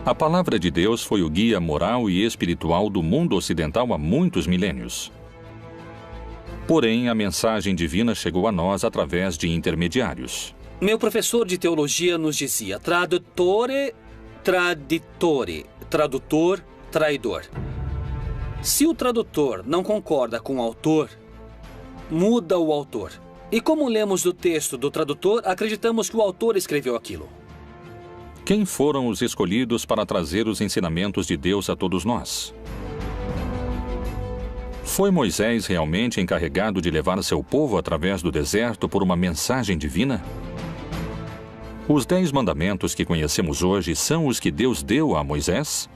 A palavra de Deus foi o guia moral e espiritual do mundo ocidental há muitos milênios. Porém, a mensagem divina chegou a nós através de intermediários. Meu professor de teologia nos dizia: tradutore, traditore, tradutor, traidor. Se o tradutor não concorda com o autor, muda o autor. E como lemos do texto do tradutor, acreditamos que o autor escreveu aquilo. Quem foram os escolhidos para trazer os ensinamentos de Deus a todos nós? Foi Moisés realmente encarregado de levar seu povo através do deserto por uma mensagem divina? Os 10 mandamentos que conhecemos hoje são os que Deus deu a Moisés?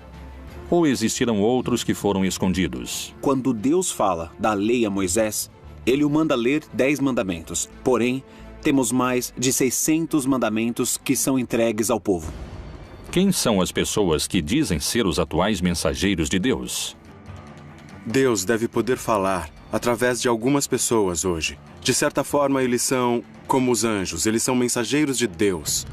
Ou existiram outros que foram escondidos? Quando Deus fala da lei a Moisés, ele o manda ler 10 mandamentos. Porém, temos mais de 600 mandamentos que são entregues ao povo. Quem são as pessoas que dizem ser os atuais mensageiros de Deus? Deus deve poder falar através de algumas pessoas hoje. De certa forma, eles são como os anjos, eles são mensageiros de Deus.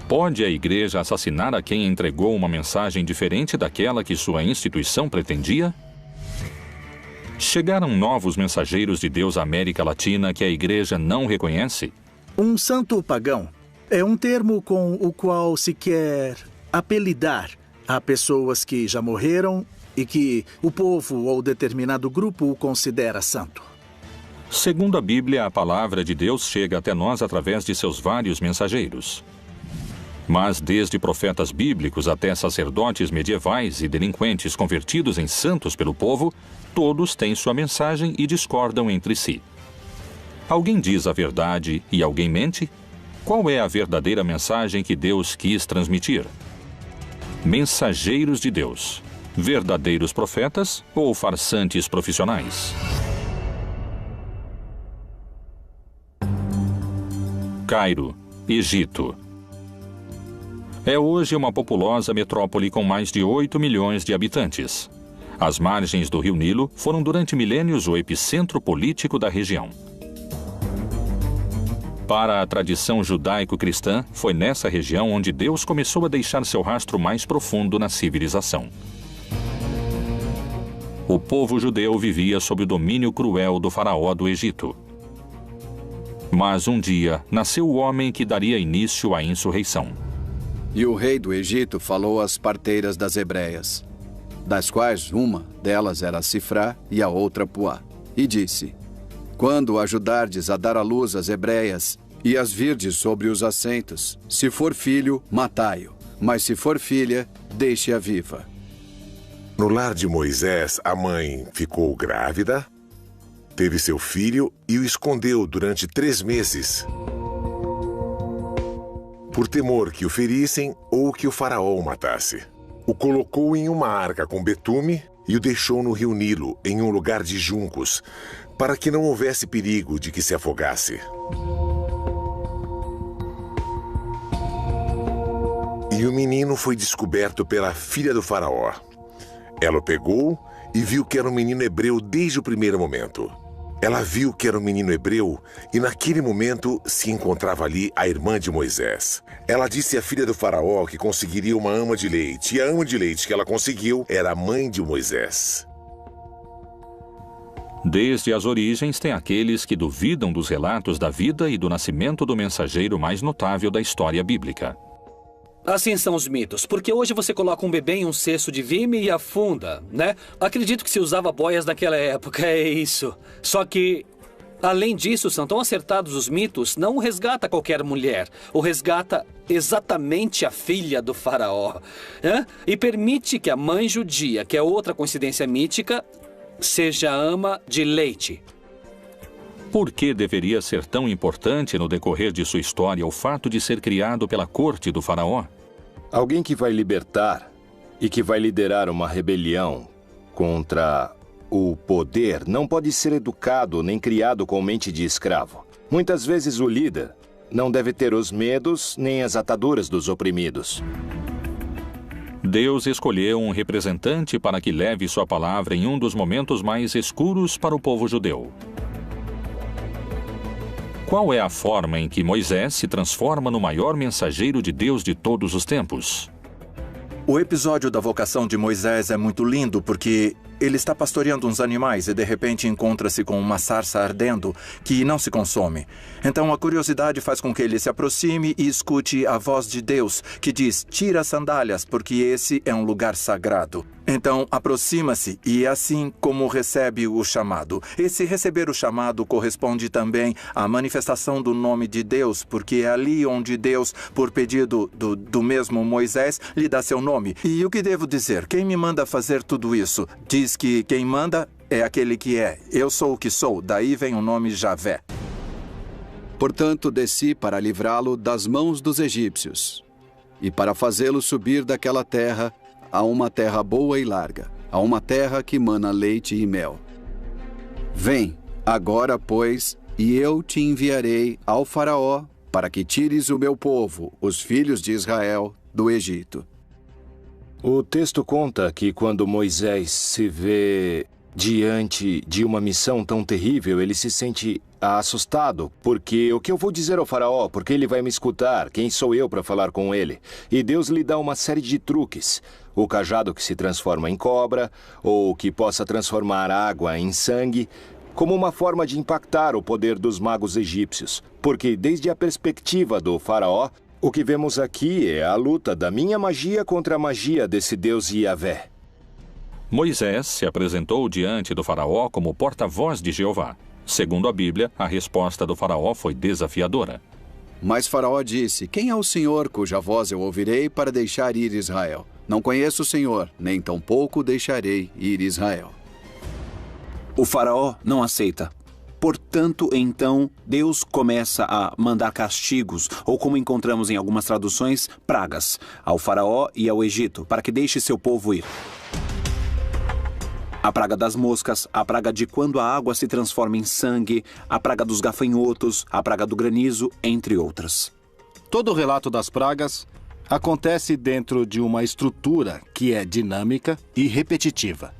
Pode a igreja assassinar a quem entregou uma mensagem diferente daquela que sua instituição pretendia? Chegaram novos mensageiros de Deus à América Latina que a igreja não reconhece? Um santo pagão é um termo com o qual se quer apelidar a pessoas que já morreram e que o povo ou determinado grupo o considera santo. Segundo a Bíblia, a palavra de Deus chega até nós através de seus vários mensageiros. Mas desde profetas bíblicos até sacerdotes medievais e delinquentes convertidos em santos pelo povo, todos têm sua mensagem e discordam entre si. Alguém diz a verdade e alguém mente? Qual é a verdadeira mensagem que Deus quis transmitir? Mensageiros de Deus, verdadeiros profetas ou farsantes profissionais? Cairo, Egito. É hoje uma populosa metrópole com mais de 8 milhões de habitantes. As margens do Rio Nilo foram durante milênios o epicentro político da região. Para a tradição judaico-cristã, foi nessa região onde Deus começou a deixar seu rastro mais profundo na civilização. O povo judeu vivia sob o domínio cruel do faraó do Egito. Mas um dia nasceu o homem que daria início à insurreição. E o rei do Egito falou às parteiras das hebreias, das quais uma delas era Sifrá e a outra Puá, e disse: quando ajudardes a dar à luz as hebreias e as virdes sobre os assentos, se for filho, matai-o, mas se for filha, deixe-a viva. No lar de Moisés, a mãe ficou grávida, teve seu filho e o escondeu durante 3 meses. Por temor que o ferissem ou que o faraó o matasse. O colocou em uma arca com betume e o deixou no rio Nilo, em um lugar de juncos, para que não houvesse perigo de que se afogasse. E o menino foi descoberto pela filha do faraó. Ela o pegou e viu que era um menino hebreu desde o primeiro momento. Ela viu que era um menino hebreu e naquele momento se encontrava ali a irmã de Moisés. Ela disse à filha do faraó que conseguiria uma ama de leite, e a ama de leite que ela conseguiu era a mãe de Moisés. Desde as origens tem aqueles que duvidam dos relatos da vida e do nascimento do mensageiro mais notável da história bíblica. Assim são os mitos, porque hoje você coloca um bebê em um cesto de vime e afunda, né? Acredito que se usava boias naquela época, é isso. Só que, além disso, são tão acertados os mitos, não resgata qualquer mulher. O resgata exatamente a filha do faraó. E permite que a mãe judia, que é outra coincidência mítica, seja ama de leite. Por que deveria ser tão importante no decorrer de sua história o fato de ser criado pela corte do faraó? Alguém que vai libertar e que vai liderar uma rebelião contra o poder não pode ser educado nem criado com mente de escravo. Muitas vezes o líder não deve ter os medos nem as ataduras dos oprimidos. Deus escolheu um representante para que leve sua palavra em um dos momentos mais escuros para o povo judeu. Qual é a forma em que Moisés se transforma no maior mensageiro de Deus de todos os tempos? O episódio da vocação de Moisés é muito lindo porque ele está pastoreando uns animais e de repente encontra-se com uma sarça ardendo que não se consome. Então a curiosidade faz com que ele se aproxime e escute a voz de Deus que diz: tira as sandálias porque esse é um lugar sagrado. Então aproxima-se e é assim como recebe o chamado. Esse receber o chamado corresponde também à manifestação do nome de Deus, porque é ali onde Deus, por pedido do mesmo Moisés, lhe dá seu nome. E o que devo dizer? Quem me manda fazer tudo isso? Diz que quem manda é aquele que é. Eu sou o que sou, daí vem o nome Javé. Portanto, desci para livrá-lo das mãos dos egípcios e para fazê-lo subir daquela terra a uma terra boa e larga, a uma terra que mana leite e mel. Vem, agora, pois, e eu te enviarei ao Faraó para que tires o meu povo, os filhos de Israel, do Egito. O texto conta que quando Moisés se vê diante de uma missão tão terrível, ele se sente assustado, porque o que eu vou dizer ao faraó? Porque ele vai me escutar? Quem sou eu para falar com ele? E Deus lhe dá uma série de truques. O cajado que se transforma em cobra, ou que possa transformar água em sangue, como uma forma de impactar o poder dos magos egípcios. Porque desde a perspectiva do faraó, o que vemos aqui é a luta da minha magia contra a magia desse Deus Yahvé. Moisés se apresentou diante do faraó como porta-voz de Jeová. Segundo a Bíblia, a resposta do faraó foi desafiadora. Mas Faraó disse: quem é o Senhor cuja voz eu ouvirei para deixar ir Israel? Não conheço o Senhor, nem tampouco deixarei ir Israel. O faraó não aceita. Portanto, então, Deus começa a mandar castigos, ou como encontramos em algumas traduções, pragas, ao faraó e ao Egito, para que deixe seu povo ir. A praga das moscas, a praga de quando a água se transforma em sangue, a praga dos gafanhotos, a praga do granizo, entre outras. Todo o relato das pragas acontece dentro de uma estrutura que é dinâmica e repetitiva.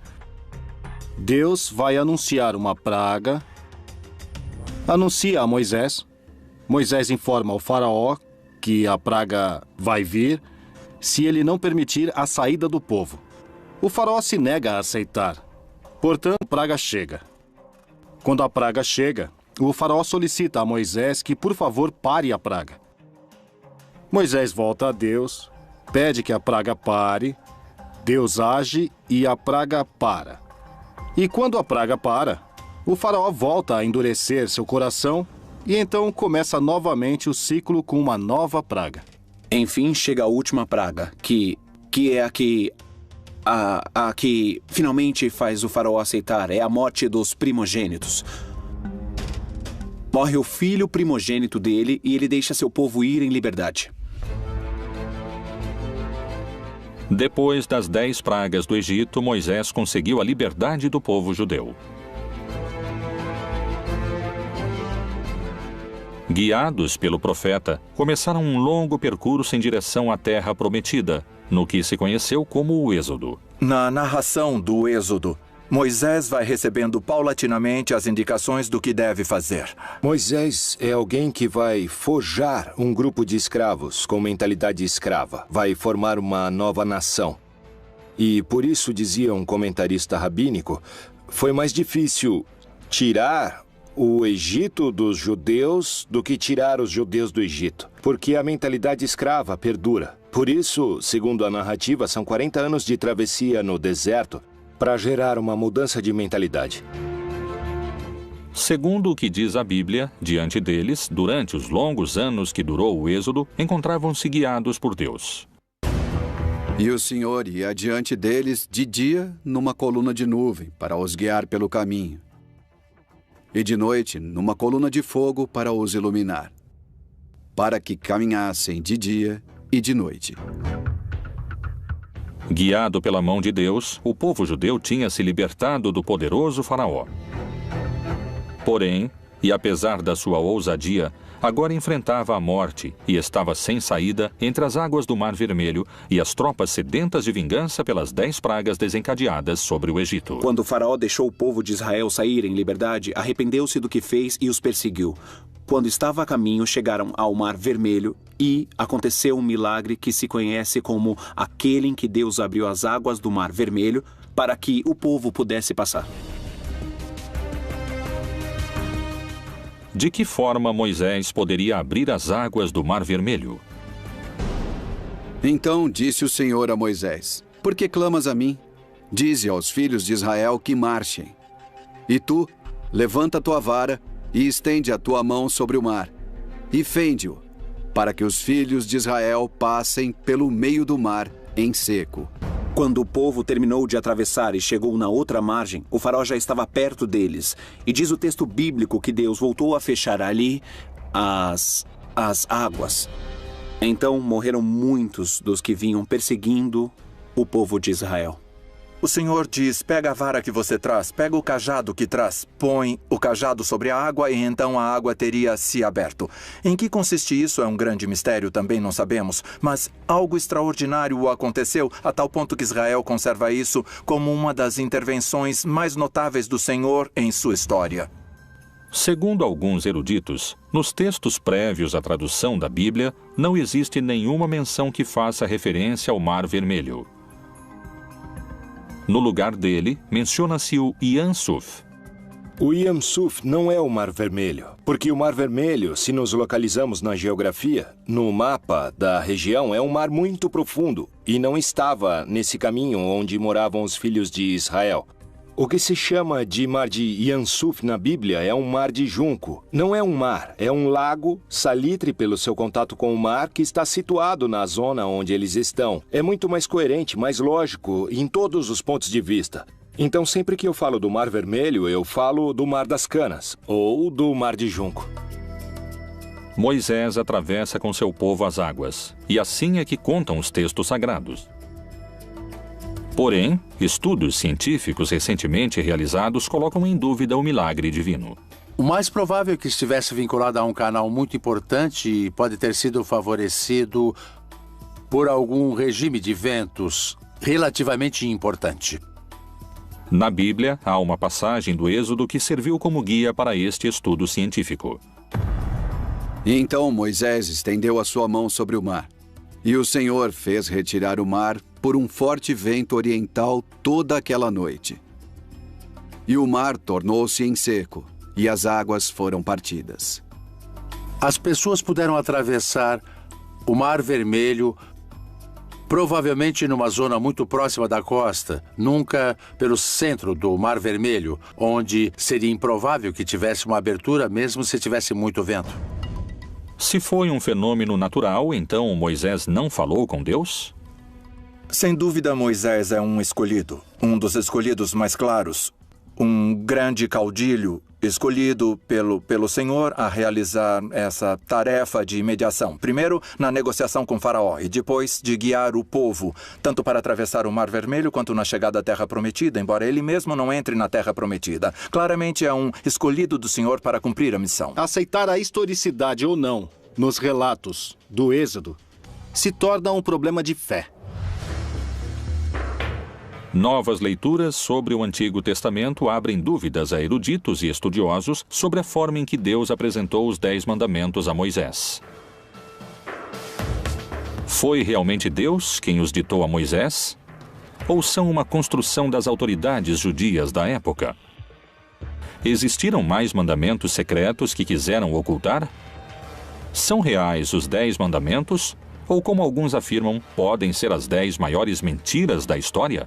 Deus vai anunciar uma praga, anuncia a Moisés, Moisés informa ao faraó que a praga vai vir se ele não permitir a saída do povo. O faraó se nega a aceitar. Portanto, a praga chega. Quando a praga chega, o faraó solicita a Moisés que, por favor, pare a praga. Moisés volta a Deus, pede que a praga pare, Deus age e a praga para. E quando a praga para, o faraó volta a endurecer seu coração e então começa novamente o ciclo com uma nova praga. Enfim, chega a última praga, que é a que finalmente faz o faraó aceitar, é a morte dos primogênitos. Morre o filho primogênito dele e ele deixa seu povo ir em liberdade. Depois das 10 pragas do Egito, Moisés conseguiu a liberdade do povo judeu. Guiados pelo profeta, começaram um longo percurso em direção à terra prometida, no que se conheceu como o Êxodo. Na narração do Êxodo, Moisés vai recebendo paulatinamente as indicações do que deve fazer. Moisés é alguém que vai forjar um grupo de escravos com mentalidade escrava. Vai formar uma nova nação. E por isso, dizia um comentarista rabínico, foi mais difícil tirar o Egito dos judeus do que tirar os judeus do Egito, porque a mentalidade escrava perdura. Por isso, segundo a narrativa, são 40 anos de travessia no deserto para gerar uma mudança de mentalidade. Segundo o que diz a Bíblia, diante deles, durante os longos anos que durou o Êxodo, encontravam-se guiados por Deus. E o Senhor ia adiante deles de dia numa coluna de nuvem para os guiar pelo caminho, e de noite numa coluna de fogo para os iluminar, para que caminhassem de dia e de noite. Guiado pela mão de Deus, o povo judeu tinha se libertado do poderoso faraó. Porém, e apesar da sua ousadia, agora enfrentava a morte e estava sem saída entre as águas do Mar Vermelho e as tropas sedentas de vingança pelas 10 pragas desencadeadas sobre o Egito. Quando o faraó deixou o povo de Israel sair em liberdade, arrependeu-se do que fez e os perseguiu. Quando estava a caminho, chegaram ao Mar Vermelho e aconteceu um milagre que se conhece como aquele em que Deus abriu as águas do Mar Vermelho para que o povo pudesse passar. De que forma Moisés poderia abrir as águas do Mar Vermelho? Então disse o Senhor a Moisés: Por que clamas a mim? Dize aos filhos de Israel que marchem. E tu, levanta a tua vara e estende a tua mão sobre o mar, e fende-o, para que os filhos de Israel passem pelo meio do mar em seco. Quando o povo terminou de atravessar e chegou na outra margem, o faraó já estava perto deles. E diz o texto bíblico que Deus voltou a fechar ali as águas. Então morreram muitos dos que vinham perseguindo o povo de Israel. O Senhor diz: pega a vara que você traz, pega o cajado que traz, põe o cajado sobre a água e então a água teria se aberto. Em que consiste isso é um grande mistério, também não sabemos, mas algo extraordinário aconteceu a tal ponto que Israel conserva isso como uma das intervenções mais notáveis do Senhor em sua história. Segundo alguns eruditos, nos textos prévios à tradução da Bíblia, não existe nenhuma menção que faça referência ao Mar Vermelho. No lugar dele, menciona-se o Yam Suf. O Yam Suf não é o Mar Vermelho, porque o Mar Vermelho, se nos localizamos na geografia, no mapa da região, é um mar muito profundo e não estava nesse caminho onde moravam os filhos de Israel. O que se chama de mar de Yam Suf na Bíblia é um mar de junco. Não é um mar, é um lago, salitre pelo seu contato com o mar, que está situado na zona onde eles estão. É muito mais coerente, mais lógico, em todos os pontos de vista. Então, sempre que eu falo do Mar Vermelho, eu falo do Mar das Canas, ou do Mar de Junco. Moisés atravessa com seu povo as águas, e assim é que contam os textos sagrados. Porém, estudos científicos recentemente realizados colocam em dúvida o milagre divino. O mais provável é que estivesse vinculado a um canal muito importante e pode ter sido favorecido por algum regime de ventos relativamente importante. Na Bíblia, há uma passagem do Êxodo que serviu como guia para este estudo científico. E então Moisés estendeu a sua mão sobre o mar, e o Senhor fez retirar o mar por um forte vento oriental toda aquela noite. E o mar tornou-se em seco, e as águas foram partidas. As pessoas puderam atravessar o Mar Vermelho, provavelmente numa zona muito próxima da costa, nunca pelo centro do Mar Vermelho, onde seria improvável que tivesse uma abertura, mesmo se tivesse muito vento. Se foi um fenômeno natural, então Moisés não falou com Deus? Sem dúvida, Moisés é um escolhido, um dos escolhidos mais claros, um grande caudilho escolhido pelo Senhor a realizar essa tarefa de mediação. Primeiro, na negociação com Faraó e depois de guiar o povo, tanto para atravessar o Mar Vermelho quanto na chegada à Terra Prometida, embora ele mesmo não entre na Terra Prometida. Claramente é um escolhido do Senhor para cumprir a missão. Aceitar a historicidade ou não nos relatos do Êxodo se torna um problema de fé. Novas leituras sobre o Antigo Testamento abrem dúvidas a eruditos e estudiosos sobre a forma em que Deus apresentou os 10 mandamentos a Moisés. Foi realmente Deus quem os ditou a Moisés? Ou são uma construção das autoridades judias da época? Existiram mais mandamentos secretos que quiseram ocultar? São reais os 10 mandamentos? Ou, como alguns afirmam, podem ser as 10 maiores mentiras da história?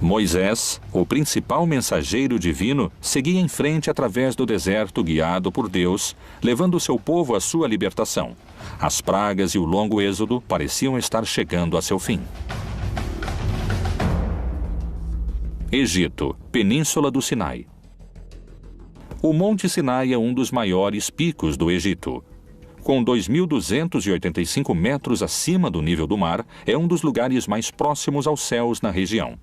Moisés, o principal mensageiro divino, seguia em frente através do deserto guiado por Deus, levando seu povo à sua libertação. As pragas e o longo êxodo pareciam estar chegando a seu fim. Egito, Península do Sinai. O Monte Sinai é um dos maiores picos do Egito. Com 2.285 metros acima do nível do mar, é um dos lugares mais próximos aos céus na região.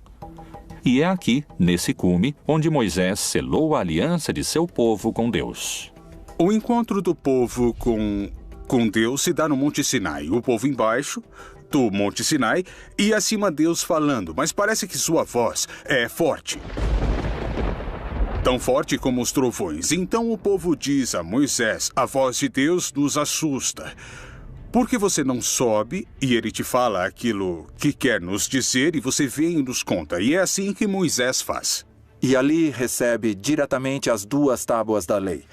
E é aqui, nesse cume, onde Moisés selou a aliança de seu povo com Deus. O encontro do povo com Deus se dá no Monte Sinai. O povo embaixo do Monte Sinai e acima Deus falando, mas parece que sua voz é forte. Tão forte como os trovões. Então o povo diz a Moisés, a voz de Deus nos assusta. Por que você não sobe e ele te fala aquilo que quer nos dizer e você vem e nos conta? E é assim que Moisés faz. E ali recebe diretamente as 2 tábuas da lei.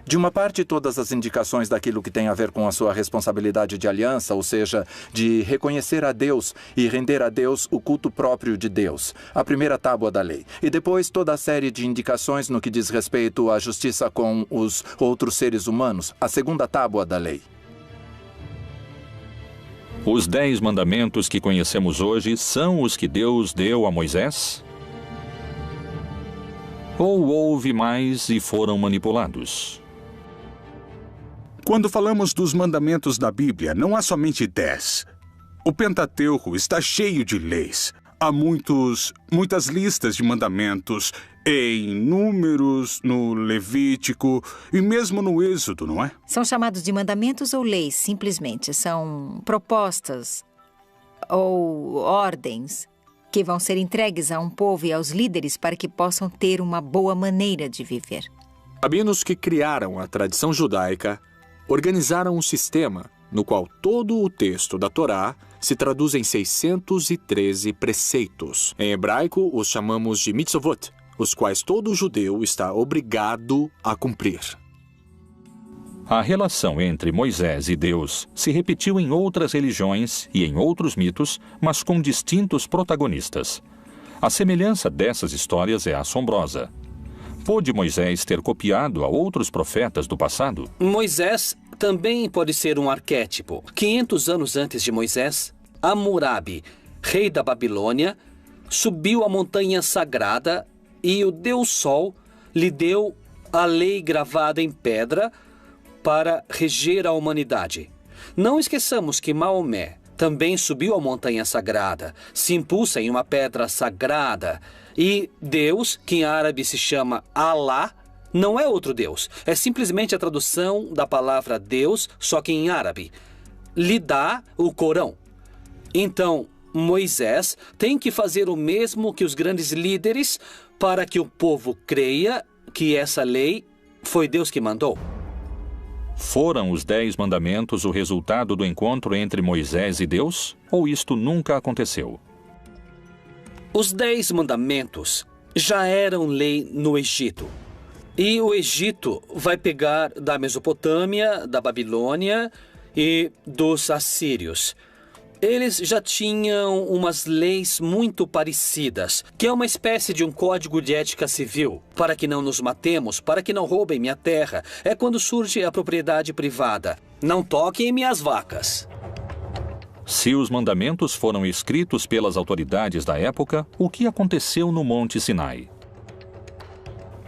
De uma parte, todas as indicações daquilo que tem a ver com a sua responsabilidade de aliança, ou seja, de reconhecer a Deus e render a Deus o culto próprio de Deus, a primeira tábua da lei. E depois toda a série de indicações no que diz respeito à justiça com os outros seres humanos, a segunda tábua da lei. Os 10 mandamentos que conhecemos hoje são os que Deus deu a Moisés? Ou houve mais e foram manipulados? Quando falamos dos mandamentos da Bíblia, não há somente 10. O Pentateuco está cheio de leis. Há muitas listas de mandamentos em Números, no Levítico e mesmo no Êxodo, não é? São chamados de mandamentos ou leis, simplesmente. São propostas ou ordens que vão ser entregues a um povo e aos líderes para que possam ter uma boa maneira de viver. Rabinos que criaram a tradição judaica organizaram um sistema no qual todo o texto da Torá se traduz em 613 preceitos. Em hebraico, os chamamos de mitzvot, os quais todo judeu está obrigado a cumprir. A relação entre Moisés e Deus se repetiu em outras religiões e em outros mitos, mas com distintos protagonistas. A semelhança dessas histórias é assombrosa. Pôde Moisés ter copiado a outros profetas do passado? Moisés também pode ser um arquétipo. 500 anos antes de Moisés, Hammurabi, rei da Babilônia, subiu a montanha sagrada e o Deus Sol lhe deu a lei gravada em pedra para reger a humanidade. Não esqueçamos que Maomé também subiu a montanha sagrada, se impulsa em uma pedra sagrada. E Deus, que em árabe se chama Alá, não é outro Deus. É simplesmente a tradução da palavra Deus, só que em árabe. Lhe dá o Corão. Então, Moisés tem que fazer o mesmo que os grandes líderes para que o povo creia que essa lei foi Deus que mandou. Foram os 10 mandamentos o resultado do encontro entre Moisés e Deus? Ou isto nunca aconteceu? Os 10 mandamentos já eram lei no Egito. E o Egito vai pegar da Mesopotâmia, da Babilônia e dos assírios. Eles já tinham umas leis muito parecidas, que é uma espécie de um código de ética civil. Para que não nos matemos, para que não roubem minha terra. É quando surge a propriedade privada. Não toquem em minhas vacas. Se os mandamentos foram escritos pelas autoridades da época, o que aconteceu no Monte Sinai?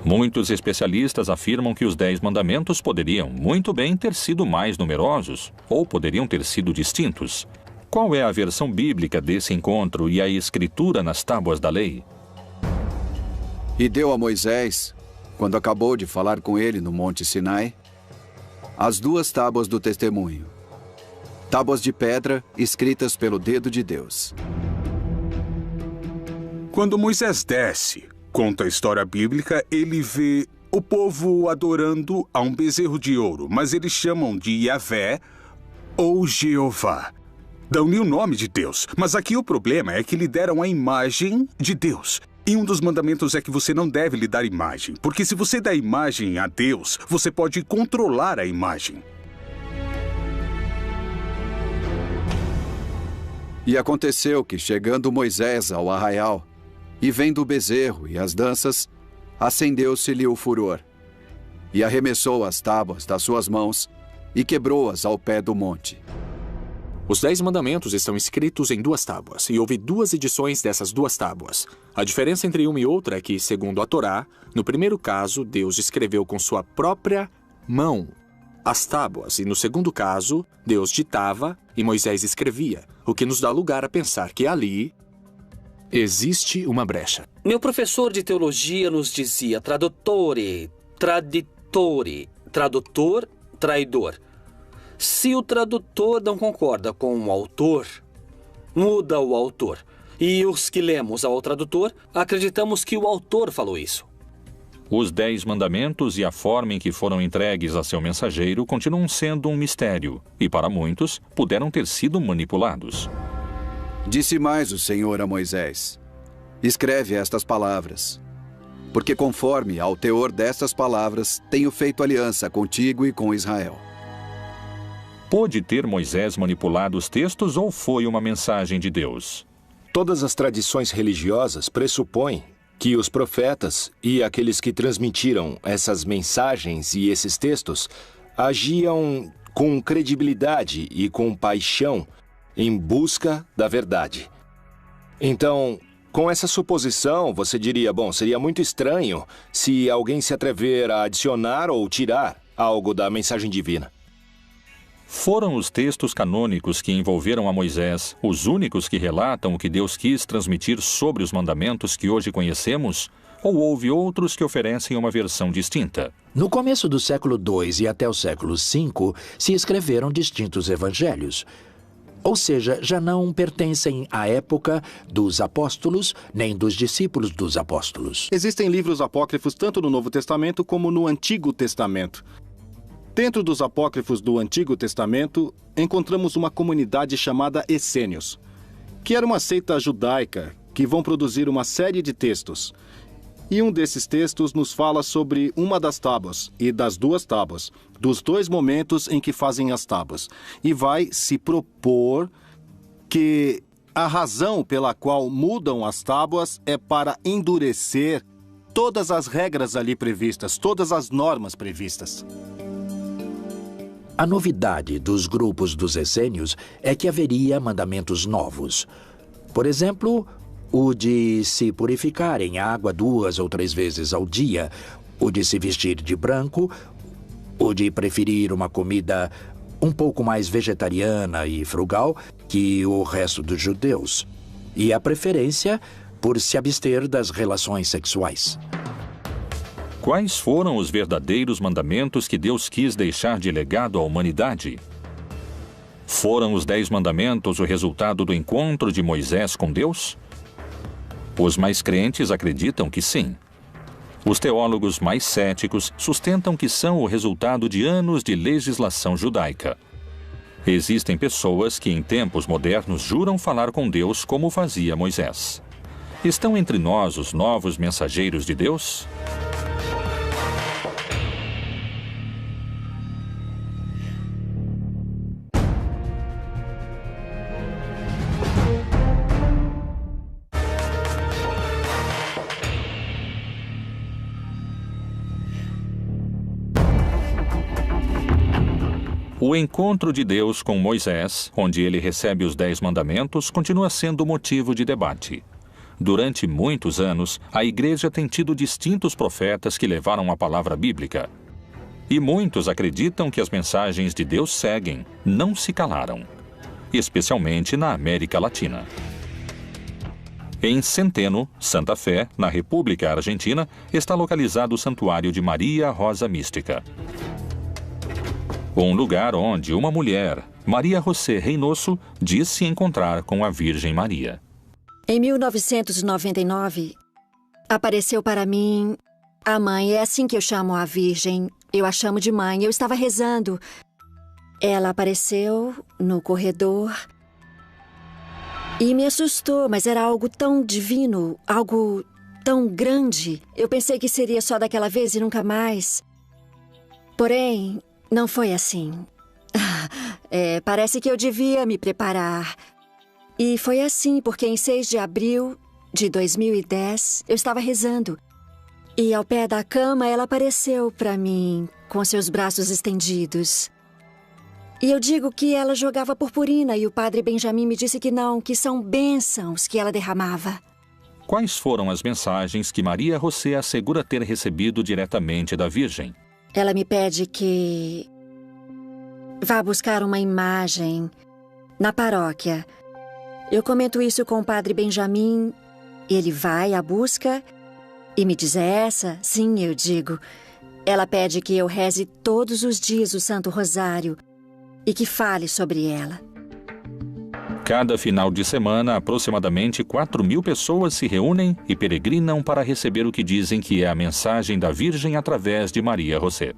Muitos especialistas afirmam que os 10 mandamentos poderiam muito bem ter sido mais numerosos, ou poderiam ter sido distintos. Qual é a versão bíblica desse encontro e a escritura nas tábuas da lei? E deu a Moisés, quando acabou de falar com ele no Monte Sinai, as 2 tábuas do testemunho. Tábuas de pedra escritas pelo dedo de Deus. Quando Moisés desce, conta a história bíblica, ele vê o povo adorando a um bezerro de ouro, mas eles chamam de Yahvé ou Jeová. Dão-lhe o nome de Deus, mas aqui o problema é que lhe deram a imagem de Deus. E um dos mandamentos é que você não deve lhe dar imagem, porque se você dá imagem a Deus, você pode controlar a imagem. E aconteceu que, chegando Moisés ao arraial, e vendo o bezerro e as danças, acendeu-se-lhe o furor, e arremessou as tábuas das suas mãos, e quebrou-as ao pé do monte. Os 10 mandamentos estão escritos em 2 tábuas, e houve 2 edições dessas 2 tábuas. A diferença entre uma e outra é que, segundo a Torá, no primeiro caso, Deus escreveu com sua própria mão as tábuas, e no segundo caso, Deus ditava e Moisés escrevia, o que nos dá lugar a pensar que ali Existe uma brecha. Meu professor de teologia nos dizia tradutore, traditore, tradutor, traidor. Se o tradutor não concorda com o autor, muda o autor. E os que lemos ao tradutor, acreditamos que o autor falou isso. Os 10 mandamentos e a forma em que foram entregues a seu mensageiro continuam sendo um mistério, e para muitos, puderam ter sido manipulados. Disse mais o Senhor a Moisés: escreve estas palavras, porque conforme ao teor destas palavras, tenho feito aliança contigo e com Israel. Pôde ter Moisés manipulado os textos ou foi uma mensagem de Deus? Todas as tradições religiosas pressupõem que os profetas e aqueles que transmitiram essas mensagens e esses textos agiam com credibilidade e com paixão em busca da verdade. Então, com essa suposição, você diria, bom, seria muito estranho se alguém se atrever a adicionar ou tirar algo da mensagem divina. Foram os textos canônicos que envolveram a Moisés os únicos que relatam o que Deus quis transmitir sobre os mandamentos que hoje conhecemos? Ou houve outros que oferecem uma versão distinta? No começo do século II e até o século V, se escreveram distintos evangelhos. Ou seja, já não pertencem à época dos apóstolos, nem dos discípulos dos apóstolos. Existem livros apócrifos tanto no Novo Testamento como no Antigo Testamento. Dentro dos apócrifos do Antigo Testamento, encontramos uma comunidade chamada Essênios, que era uma seita judaica que vão produzir uma série de textos. E um desses textos nos fala sobre uma das tábuas e das 2 tábuas, dos 2 momentos em que fazem as tábuas. E vai se propor que a razão pela qual mudam as tábuas é para endurecer todas as regras ali previstas, todas as normas previstas. A novidade dos grupos dos essênios é que haveria mandamentos novos. Por exemplo, o de se purificar em água 2 ou 3 vezes ao dia, o de se vestir de branco, o de preferir uma comida um pouco mais vegetariana e frugal que o resto dos judeus, e a preferência por se abster das relações sexuais. Quais foram os verdadeiros mandamentos que Deus quis deixar de legado à humanidade? Foram os 10 mandamentos o resultado do encontro de Moisés com Deus? Os mais crentes acreditam que sim. Os teólogos mais céticos sustentam que são o resultado de anos de legislação judaica. Existem pessoas que em tempos modernos juram falar com Deus como fazia Moisés. Estão entre nós os novos mensageiros de Deus? O encontro de Deus com Moisés, onde ele recebe os 10 mandamentos, continua sendo motivo de debate. Durante muitos anos, a Igreja tem tido distintos profetas que levaram a palavra bíblica. E muitos acreditam que as mensagens de Deus seguem, não se calaram. Especialmente na América Latina. Em Centeno, Santa Fé, na República Argentina, está localizado o Santuário de Maria Rosa Mística. Um lugar onde uma mulher, Maria José Reynoso, diz se encontrar com a Virgem Maria. Em 1999, apareceu para mim a mãe. É assim que eu chamo a Virgem. Eu a chamo de mãe. Eu estava rezando. Ela apareceu no corredor e me assustou, mas era algo tão divino, algo tão grande. Eu pensei que seria só daquela vez e nunca mais. Porém, não foi assim. Parece que eu devia me preparar. E foi assim, porque em 6 de abril de 2010, eu estava rezando. E ao pé da cama, ela apareceu para mim, com seus braços estendidos. E eu digo que ela jogava purpurina, e o padre Benjamin me disse que não, que são bênçãos que ela derramava. Quais foram as mensagens que Maria José assegura ter recebido diretamente da Virgem? Ela me pede que vá buscar uma imagem na paróquia. Eu comento isso com o padre Benjamin Ele vai à busca e me diz: é essa? Sim, eu digo. Ela pede que eu reze todos os dias o Santo Rosário e que fale sobre ela. Cada final de semana, aproximadamente 4.000 pessoas se reúnem e peregrinam para receber o que dizem que é a mensagem da Virgem através de Maria José.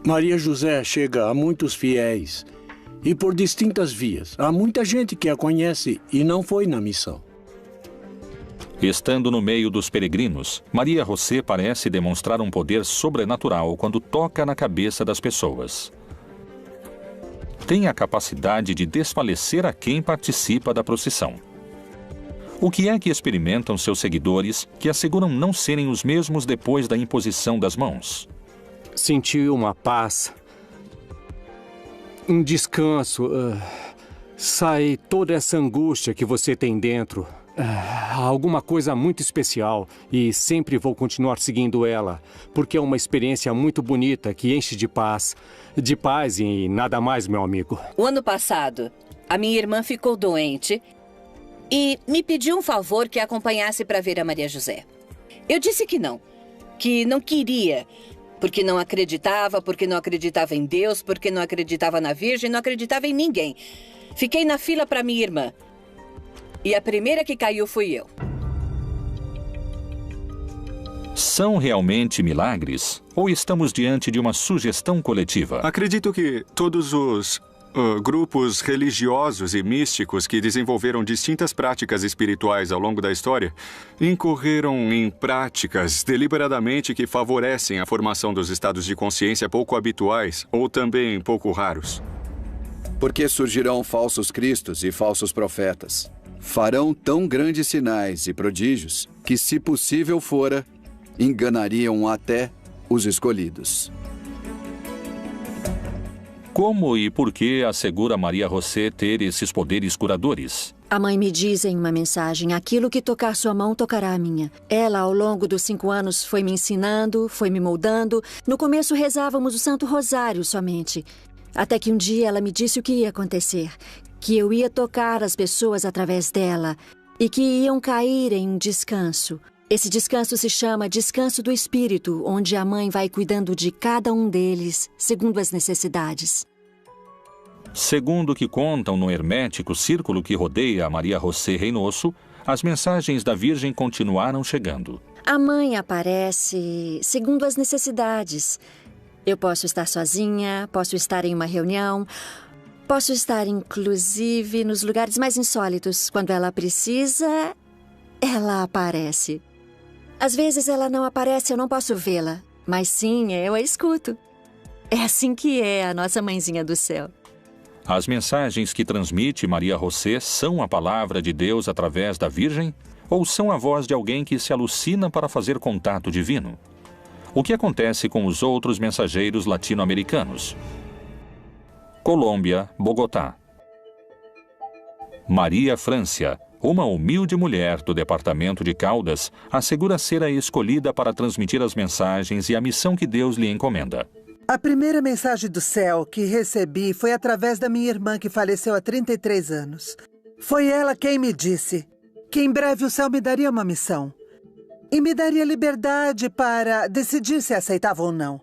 Maria José chega a muitos fiéis e por distintas vias. Há muita gente que a conhece e não foi na missão. Estando no meio dos peregrinos, Maria José parece demonstrar um poder sobrenatural quando toca na cabeça das pessoas. Tem a capacidade de desfalecer a quem participa da procissão. O que é que experimentam seus seguidores que asseguram não serem os mesmos depois da imposição das mãos? Senti uma paz, um descanso. Sai toda essa angústia que você tem dentro. Alguma coisa muito especial e sempre vou continuar seguindo ela, porque é uma experiência muito bonita que enche de paz e nada mais, meu amigo. O ano passado, a minha irmã ficou doente e me pediu um favor que a acompanhasse para ver a Maria José. Eu disse que não queria, porque não acreditava em Deus, porque não acreditava na Virgem, não acreditava em ninguém. Fiquei na fila para minha irmã. E a primeira que caiu fui eu. São realmente milagres? Ou estamos diante de uma sugestão coletiva? Acredito que todos os grupos religiosos e místicos que desenvolveram distintas práticas espirituais ao longo da história incorreram em práticas deliberadamente que favorecem a formação dos estados de consciência pouco habituais ou também pouco raros. Porque surgirão falsos cristos e falsos profetas. Farão tão grandes sinais e prodígios que, se possível fora, enganariam até os escolhidos. Como e por que assegura Maria José ter esses poderes curadores? A mãe me diz em uma mensagem: aquilo que tocar sua mão tocará a minha. Ela, ao longo dos 5 anos, foi me ensinando, foi me moldando. No começo rezávamos o Santo Rosário somente. Até que um dia ela me disse o que ia acontecer. Que eu ia tocar as pessoas através dela e que iam cair em um descanso. Esse descanso se chama Descanso do Espírito, onde a mãe vai cuidando de cada um deles, segundo as necessidades. Segundo o que contam no hermético círculo que rodeia a Maria José Reynoso, as mensagens da Virgem continuaram chegando. A mãe aparece segundo as necessidades. Eu posso estar sozinha, posso estar em uma reunião, posso estar, inclusive, nos lugares mais insólitos. Quando ela precisa, ela aparece. Às vezes ela não aparece, eu não posso vê-la. Mas sim, eu a escuto. É assim que é a nossa mãezinha do céu. As mensagens que transmite Maria José são a palavra de Deus através da Virgem? Ou são a voz de alguém que se alucina para fazer contato divino? O que acontece com os outros mensageiros latino-americanos? Colômbia, Bogotá. Maria Francia, uma humilde mulher do departamento de Caldas, assegura ser a escolhida para transmitir as mensagens e a missão que Deus lhe encomenda. A primeira mensagem do céu que recebi foi através da minha irmã que faleceu há 33 anos. Foi ela quem me disse que em breve o céu me daria uma missão e me daria liberdade para decidir se aceitava ou não.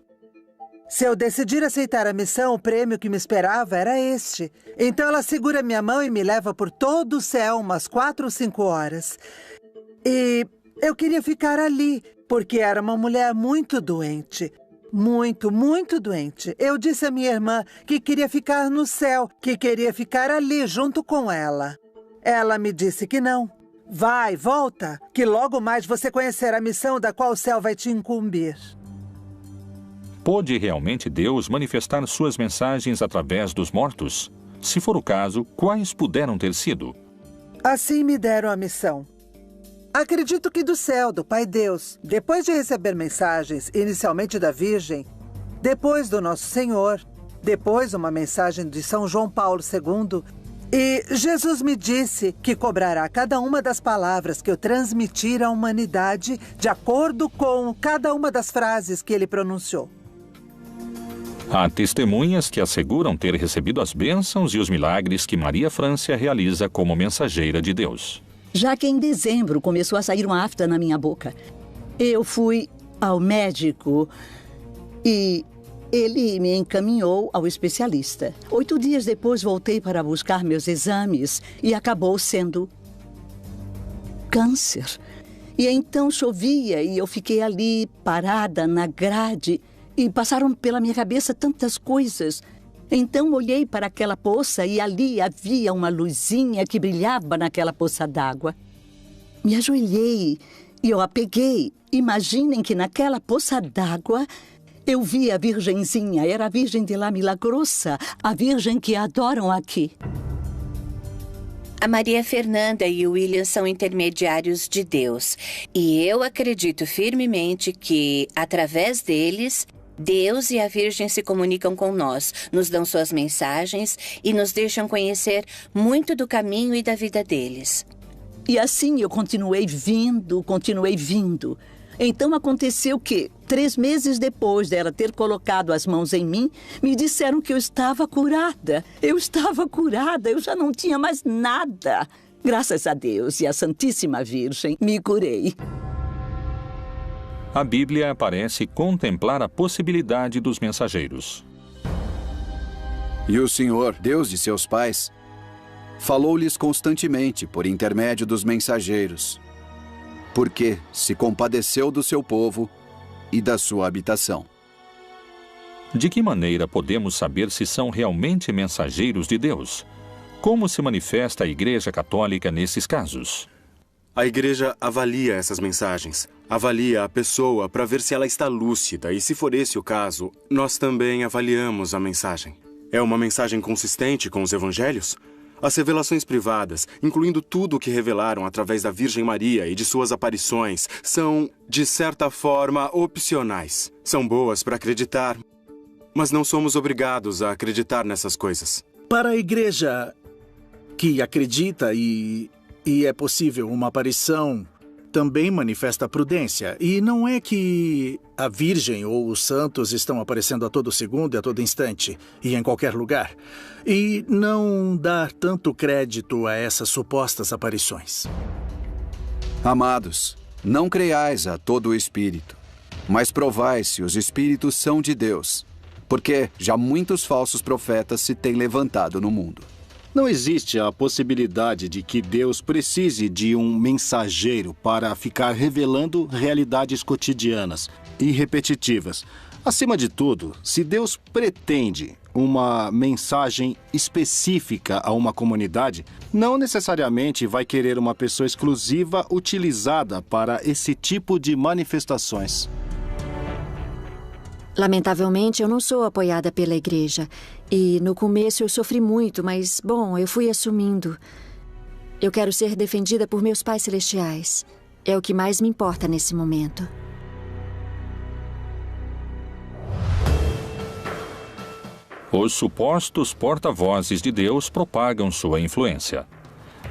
Se eu decidir aceitar a missão, o prêmio que me esperava era este. Então ela segura minha mão e me leva por todo o céu umas 4 ou 5 horas. E eu queria ficar ali, porque era uma mulher muito doente. Muito, muito doente. Eu disse à minha irmã que queria ficar no céu, que queria ficar ali junto com ela. Ela me disse que não. Vai, volta, que logo mais você conhecerá a missão da qual o céu vai te incumbir. Pôde realmente Deus manifestar suas mensagens através dos mortos? Se for o caso, quais puderam ter sido? Assim me deram a missão. Acredito que do céu, do Pai Deus, depois de receber mensagens, inicialmente da Virgem, depois do Nosso Senhor, depois uma mensagem de São João Paulo II, e Jesus me disse que cobrará cada uma das palavras que eu transmitir à humanidade de acordo com cada uma das frases que ele pronunciou. Há testemunhas que asseguram ter recebido as bênçãos e os milagres que Maria Francia realiza como mensageira de Deus. já que em dezembro começou a sair uma afta na minha boca. Eu fui ao médico e ele me encaminhou ao especialista. 8 dias depois voltei para buscar meus exames e acabou sendo câncer. E então chovia e eu fiquei ali parada na grade e passaram pela minha cabeça tantas coisas. Então olhei para aquela poça e ali havia uma luzinha que brilhava naquela poça d'água. Me ajoelhei e eu a peguei. Imaginem que naquela poça d'água eu vi a Virgenzinha. Era a Virgem de La Milagrosa, a Virgem que adoram aqui. A Maria Fernanda e o William são intermediários de Deus. E eu acredito firmemente que, através deles, Deus e a Virgem se comunicam com nós, nos dão suas mensagens e nos deixam conhecer muito do caminho e da vida deles. E assim eu continuei vindo. Então aconteceu que, 3 meses depois dela ter colocado as mãos em mim, me disseram que eu estava curada. Eu já não tinha mais nada. Graças a Deus e à Santíssima Virgem, me curei. A Bíblia parece contemplar a possibilidade dos mensageiros. E o Senhor, Deus de seus pais, falou-lhes constantemente por intermédio dos mensageiros, porque se compadeceu do seu povo e da sua habitação. De que maneira podemos saber se são realmente mensageiros de Deus? Como se manifesta a Igreja Católica nesses casos? A Igreja avalia essas mensagens, avalia a pessoa para ver se ela está lúcida e, se for esse o caso, nós também avaliamos a mensagem. É uma mensagem consistente com os evangelhos? As revelações privadas, incluindo tudo o que revelaram através da Virgem Maria e de suas aparições, são, de certa forma, opcionais. São boas para acreditar, mas não somos obrigados a acreditar nessas coisas. Para a igreja que acredita e é possível uma aparição, também manifesta prudência. E não é que a Virgem ou os santos estão aparecendo a todo segundo e a todo instante, e em qualquer lugar. E não dar tanto crédito a essas supostas aparições. Amados, não creiais a todo o espírito, mas provai se os espíritos são de Deus, porque já muitos falsos profetas se têm levantado no mundo. Não existe a possibilidade de que Deus precise de um mensageiro para ficar revelando realidades cotidianas e repetitivas. Acima de tudo, se Deus pretende uma mensagem específica a uma comunidade, não necessariamente vai querer uma pessoa exclusiva utilizada para esse tipo de manifestações. Lamentavelmente, eu não sou apoiada pela igreja. E no começo eu sofri muito, mas, bom, eu fui assumindo. Eu quero ser defendida por meus pais celestiais. É o que mais me importa nesse momento. Os supostos porta-vozes de Deus propagam sua influência.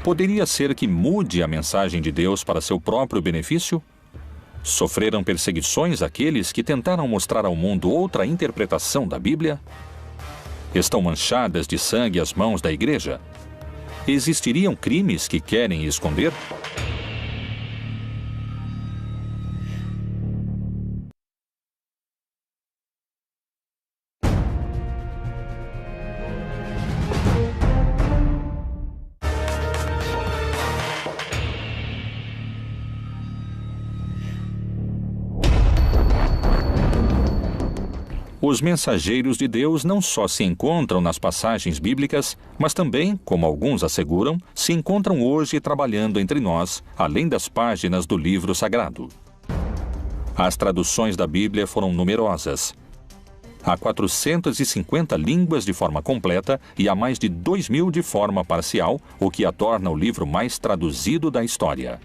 Poderia ser que mude a mensagem de Deus para seu próprio benefício? Sofreram perseguições aqueles que tentaram mostrar ao mundo outra interpretação da Bíblia? Estão manchadas de sangue as mãos da igreja? Existiriam crimes que querem esconder? Os mensageiros de Deus não só se encontram nas passagens bíblicas, mas também, como alguns asseguram, se encontram hoje trabalhando entre nós, além das páginas do livro sagrado. As traduções da Bíblia foram numerosas. Há 450 línguas de forma completa e há mais de 2.000 de forma parcial, o que a torna o livro mais traduzido da história.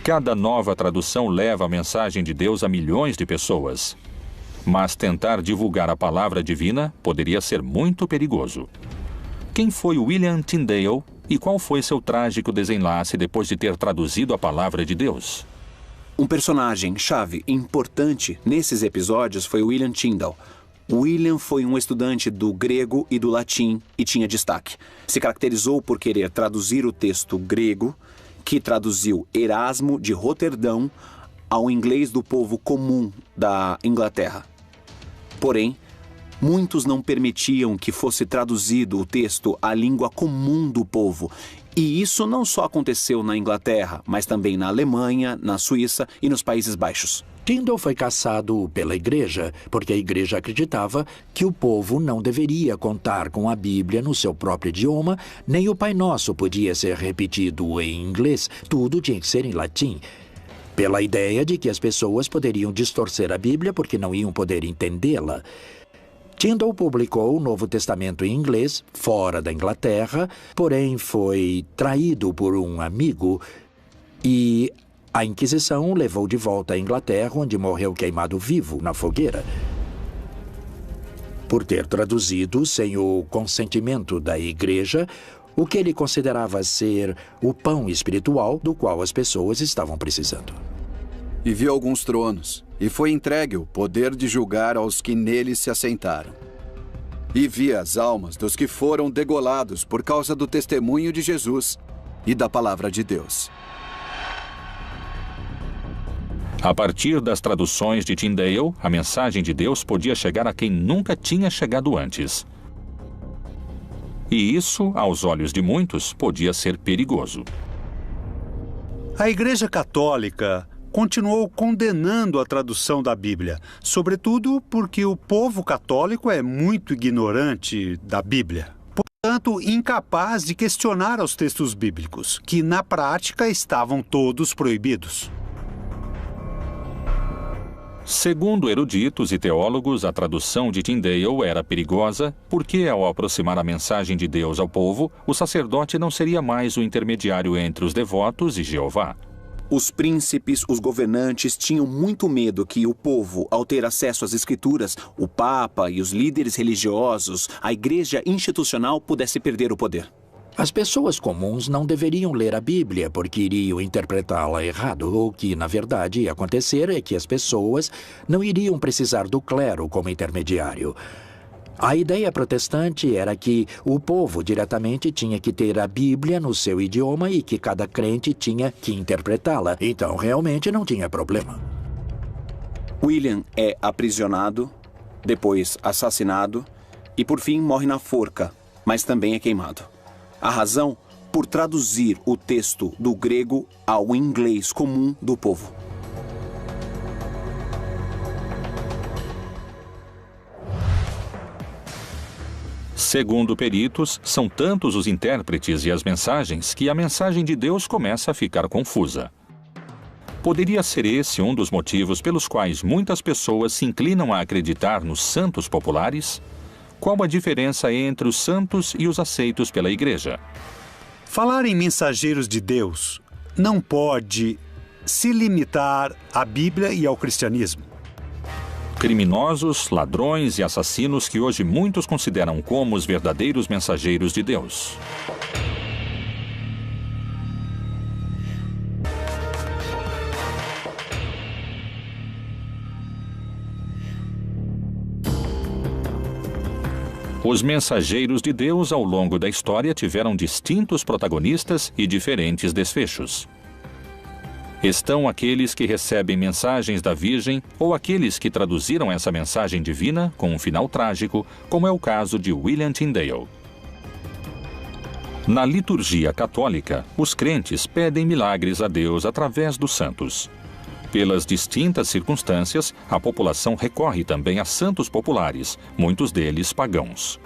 Cada nova tradução leva a mensagem de Deus a milhões de pessoas. Mas tentar divulgar a palavra divina poderia ser muito perigoso. Quem foi William Tyndale e qual foi seu trágico desenlace depois de ter traduzido a palavra de Deus? Um personagem-chave importante nesses episódios foi William Tyndale. William foi um estudante do grego e do latim e tinha destaque. Se caracterizou por querer traduzir o texto grego que traduziu Erasmo de Roterdão ao inglês do povo comum da Inglaterra. Porém, muitos não permitiam que fosse traduzido o texto à língua comum do povo. E isso não só aconteceu na Inglaterra, mas também na Alemanha, na Suíça e nos Países Baixos. Tyndale foi caçado pela igreja, porque a igreja acreditava que o povo não deveria contar com a Bíblia no seu próprio idioma, nem o Pai Nosso podia ser repetido em inglês, tudo tinha que ser em latim. Pela ideia de que as pessoas poderiam distorcer a Bíblia porque não iam poder entendê-la. Tyndale publicou o Novo Testamento em inglês, fora da Inglaterra, porém foi traído por um amigo e a Inquisição o levou de volta à Inglaterra, onde morreu queimado vivo na fogueira, por ter traduzido sem o consentimento da igreja o que ele considerava ser o pão espiritual do qual as pessoas estavam precisando. E viu alguns tronos, e foi entregue o poder de julgar aos que neles se assentaram. E vi as almas dos que foram degolados por causa do testemunho de Jesus e da palavra de Deus. A partir das traduções de Tyndale, a mensagem de Deus podia chegar a quem nunca tinha chegado antes. E isso, aos olhos de muitos, podia ser perigoso. A Igreja Católica continuou condenando a tradução da Bíblia, sobretudo porque o povo católico é muito ignorante da Bíblia. Portanto, incapaz de questionar os textos bíblicos, que na prática estavam todos proibidos. Segundo eruditos e teólogos, a tradução de Tyndale era perigosa porque, ao aproximar a mensagem de Deus ao povo, o sacerdote não seria mais o intermediário entre os devotos e Jeová. Os príncipes, os governantes tinham muito medo que o povo, ao ter acesso às escrituras, o Papa e os líderes religiosos, a igreja institucional pudesse perder o poder. As pessoas comuns não deveriam ler a Bíblia porque iriam interpretá-la errado. O que, na verdade, ia acontecer é que as pessoas não iriam precisar do clero como intermediário. A ideia protestante era que o povo diretamente tinha que ter a Bíblia no seu idioma e que cada crente tinha que interpretá-la. Então, realmente não tinha problema. William é aprisionado, depois assassinado e, por fim, morre na forca, mas também é queimado. A razão? Por traduzir o texto do grego ao inglês comum do povo. Segundo peritos, são tantos os intérpretes e as mensagens que a mensagem de Deus começa a ficar confusa. Poderia ser esse um dos motivos pelos quais muitas pessoas se inclinam a acreditar nos santos populares? Qual a diferença entre os santos e os aceitos pela igreja? Falar em mensageiros de Deus não pode se limitar à Bíblia e ao cristianismo. Criminosos, ladrões e assassinos que hoje muitos consideram como os verdadeiros mensageiros de Deus. Os mensageiros de Deus ao longo da história tiveram distintos protagonistas e diferentes desfechos. Estão aqueles que recebem mensagens da Virgem ou aqueles que traduziram essa mensagem divina com um final trágico, como é o caso de William Tyndale. Na liturgia católica, os crentes pedem milagres a Deus através dos santos. Pelas distintas circunstâncias, a população recorre também a santos populares, muitos deles pagãos.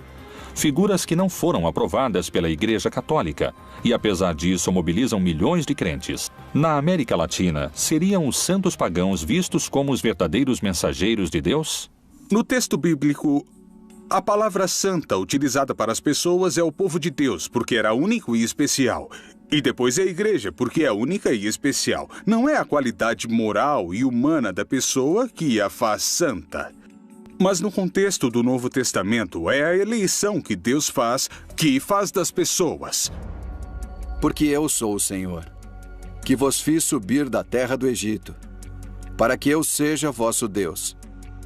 Figuras que não foram aprovadas pela Igreja Católica e, apesar disso, mobilizam milhões de crentes. Na América Latina, seriam os santos pagãos vistos como os verdadeiros mensageiros de Deus? No texto bíblico, a palavra santa utilizada para as pessoas é o povo de Deus, porque era único e especial. E depois é a igreja, porque é única e especial. Não é a qualidade moral e humana da pessoa que a faz santa. Mas no contexto do Novo Testamento, é a eleição que Deus faz, que faz das pessoas. Porque eu sou o Senhor, que vos fiz subir da terra do Egito, para que eu seja vosso Deus,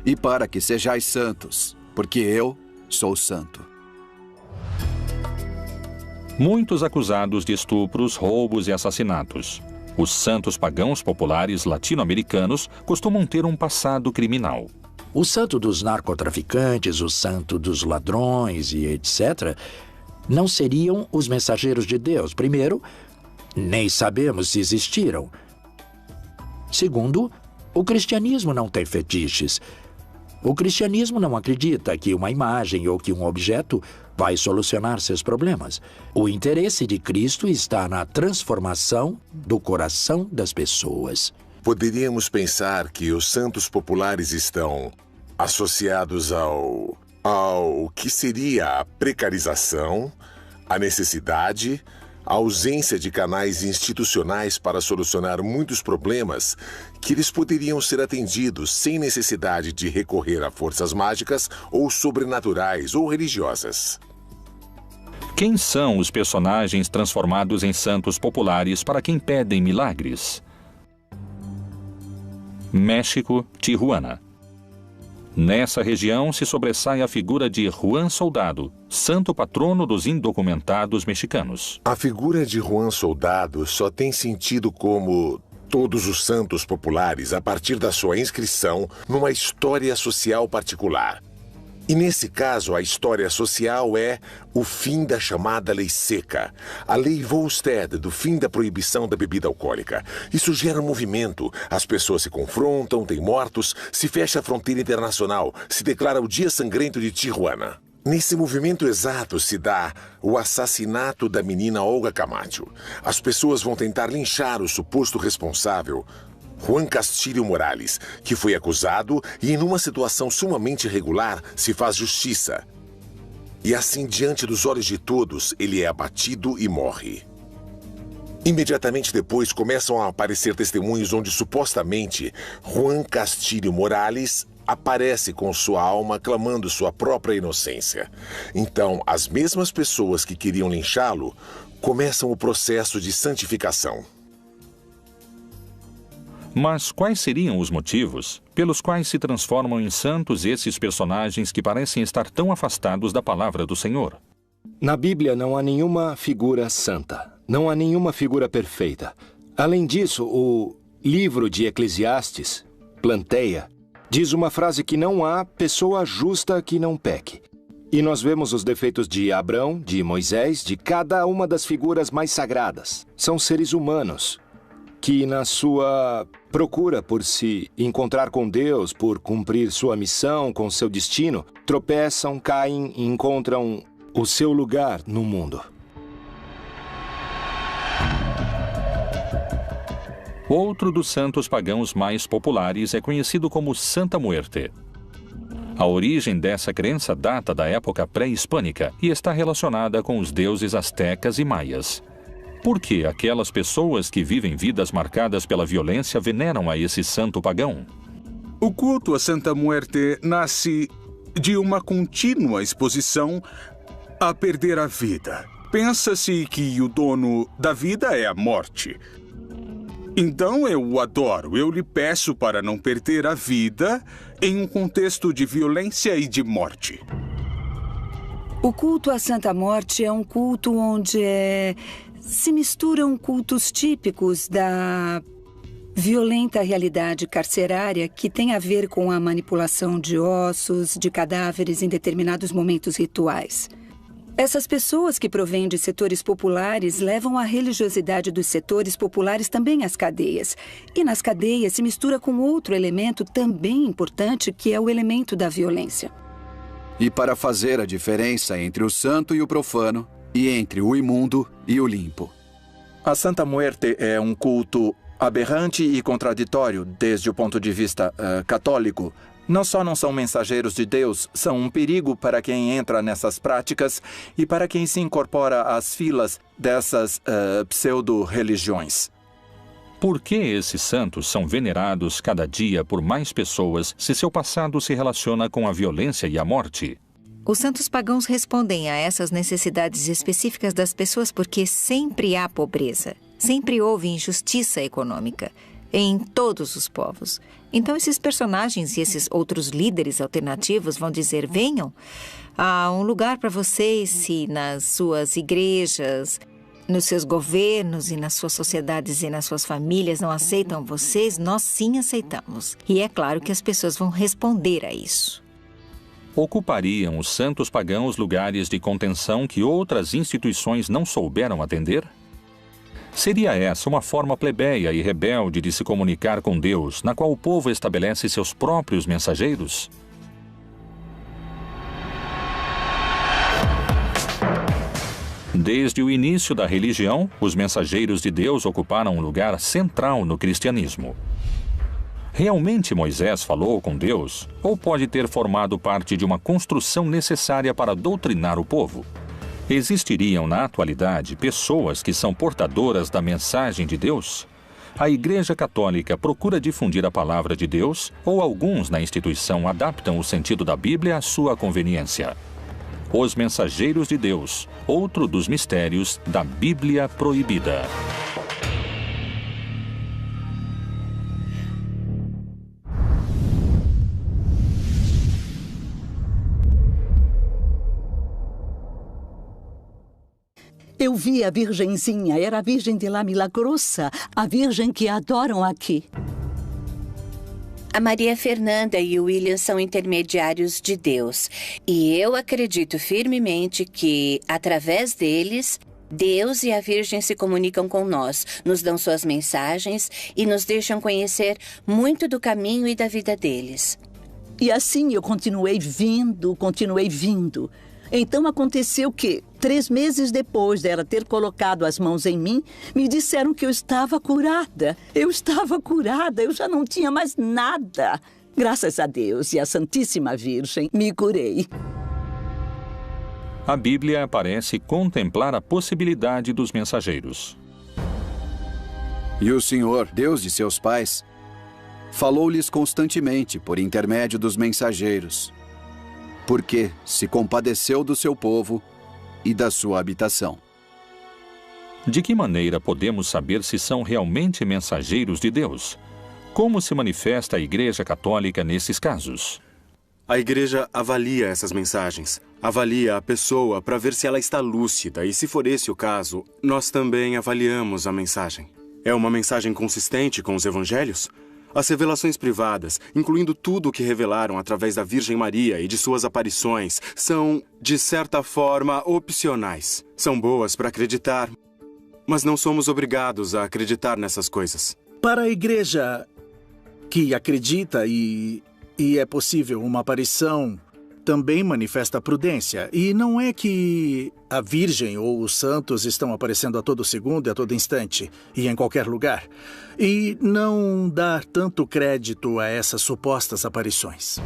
e para que sejais santos, porque eu sou santo. Muitos acusados de estupros, roubos e assassinatos. Os santos pagãos populares latino-americanos costumam ter um passado criminal. O santo dos narcotraficantes, o santo dos ladrões e etc., não seriam os mensageiros de Deus. Primeiro, nem sabemos se existiram. Segundo, o cristianismo não tem fetiches. O cristianismo não acredita que uma imagem ou que um objeto vai solucionar seus problemas. O interesse de Cristo está na transformação do coração das pessoas. Poderíamos pensar que os santos populares estão associados ao que seria a precarização, a necessidade, a ausência de canais institucionais para solucionar muitos problemas que eles poderiam ser atendidos sem necessidade de recorrer a forças mágicas ou sobrenaturais ou religiosas. Quem são os personagens transformados em santos populares para quem pedem milagres? México, Tijuana. Nessa região se sobressai a figura de Juan Soldado, santo patrono dos indocumentados mexicanos. A figura de Juan Soldado só tem sentido como todos os santos populares a partir da sua inscrição numa história social particular. E nesse caso, a história social é o fim da chamada Lei Seca, a Lei Volstead, do fim da proibição da bebida alcoólica. Isso gera um movimento, as pessoas se confrontam, tem mortos, se fecha a fronteira internacional, se declara o Dia Sangrento de Tijuana. Nesse movimento exato se dá o assassinato da menina Olga Camacho. As pessoas vão tentar linchar o suposto responsável, Juan Castillo Morales, que foi acusado e, em uma situação sumamente irregular, se faz justiça. E assim, diante dos olhos de todos, ele é abatido e morre. Imediatamente depois, começam a aparecer testemunhos onde, supostamente, Juan Castillo Morales aparece com sua alma clamando sua própria inocência. Então, as mesmas pessoas que queriam linchá-lo começam o processo de santificação. Mas quais seriam os motivos pelos quais se transformam em santos esses personagens que parecem estar tão afastados da palavra do Senhor? Na Bíblia não há nenhuma figura santa, não há nenhuma figura perfeita. Além disso, o livro de Eclesiastes, Planteia, diz uma frase que não há pessoa justa que não peque. E nós vemos os defeitos de Abrão, de Moisés, de cada uma das figuras mais sagradas. São seres humanos que, na sua procura por se encontrar com Deus, por cumprir sua missão com seu destino, tropeçam, caem e encontram o seu lugar no mundo. Outro dos santos pagãos mais populares é conhecido como Santa Muerte. A origem dessa crença data da época pré-hispânica e está relacionada com os deuses astecas e maias. Por que aquelas pessoas que vivem vidas marcadas pela violência veneram a esse santo pagão? O culto a Santa Muerte nasce de uma contínua exposição a perder a vida. Pensa-se que o dono da vida é a morte. Então eu o adoro, eu lhe peço para não perder a vida em um contexto de violência e de morte. O culto à Santa Morte é um culto onde se misturam cultos típicos da violenta realidade carcerária que tem a ver com a manipulação de ossos, de cadáveres em determinados momentos rituais. Essas pessoas que provêm de setores populares levam a religiosidade dos setores populares também às cadeias. E nas cadeias se mistura com outro elemento também importante, que é o elemento da violência. E para fazer a diferença entre o santo e o profano, e entre o imundo e o limpo. A Santa Muerte é um culto aberrante e contraditório desde o ponto de vista católico. Não só não são mensageiros de Deus, são um perigo para quem entra nessas práticas e para quem se incorpora às filas dessas pseudo-religiões. Por que esses santos são venerados cada dia por mais pessoas se seu passado se relaciona com a violência e a morte? Os santos pagãos respondem a essas necessidades específicas das pessoas porque sempre há pobreza, sempre houve injustiça econômica. em todos os povos. Então, esses personagens e esses outros líderes alternativos vão dizer: venham, há um lugar para vocês se nas suas igrejas, nos seus governos e nas suas sociedades e nas suas famílias não aceitam vocês, nós sim aceitamos. E é claro que as pessoas vão responder a isso. Ocupariam os santos pagãos lugares de contenção que outras instituições não souberam atender? Seria essa uma forma plebeia e rebelde de se comunicar com Deus, na qual o povo estabelece seus próprios mensageiros? Desde o início da religião, os mensageiros de Deus ocuparam um lugar central no cristianismo. Realmente Moisés falou com Deus, ou pode ter formado parte de uma construção necessária para doutrinar o povo? Existiriam na atualidade pessoas que são portadoras da mensagem de Deus? A Igreja Católica procura difundir a palavra de Deus, ou alguns na instituição adaptam o sentido da Bíblia à sua conveniência? Os Mensageiros de Deus, outro dos mistérios da Bíblia Proibida. Eu vi a Virgenzinha, era a Virgem de La Milagrosa, a Virgem que adoram aqui. A Maria Fernanda e o William são intermediários de Deus. E eu acredito firmemente que, através deles, Deus e a Virgem se comunicam com nós, nos dão suas mensagens e nos deixam conhecer muito do caminho e da vida deles. E assim eu continuei vindo. Então aconteceu que, 3 meses depois dela ter colocado as mãos em mim, me disseram que eu estava curada. Eu já não tinha mais nada. Graças a Deus e à Santíssima Virgem, me curei. A Bíblia parece contemplar a possibilidade dos mensageiros. E o Senhor, Deus de seus pais, falou-lhes constantemente por intermédio dos mensageiros, porque se compadeceu do seu povo e da sua habitação. De que maneira podemos saber se são realmente mensageiros de Deus? Como se manifesta a Igreja Católica nesses casos? A Igreja avalia essas mensagens, avalia a pessoa para ver se ela está lúcida e, se for esse o caso, nós também avaliamos a mensagem. É uma mensagem consistente com os evangelhos? As revelações privadas, incluindo tudo o que revelaram através da Virgem Maria e de suas aparições, são, de certa forma, opcionais. São boas para acreditar, mas não somos obrigados a acreditar nessas coisas. Para a igreja que acredita e é possível uma aparição, também manifesta prudência. E não é que a Virgem ou os santos estão aparecendo a todo segundo e a todo instante, e em qualquer lugar. E não dar tanto crédito a essas supostas aparições.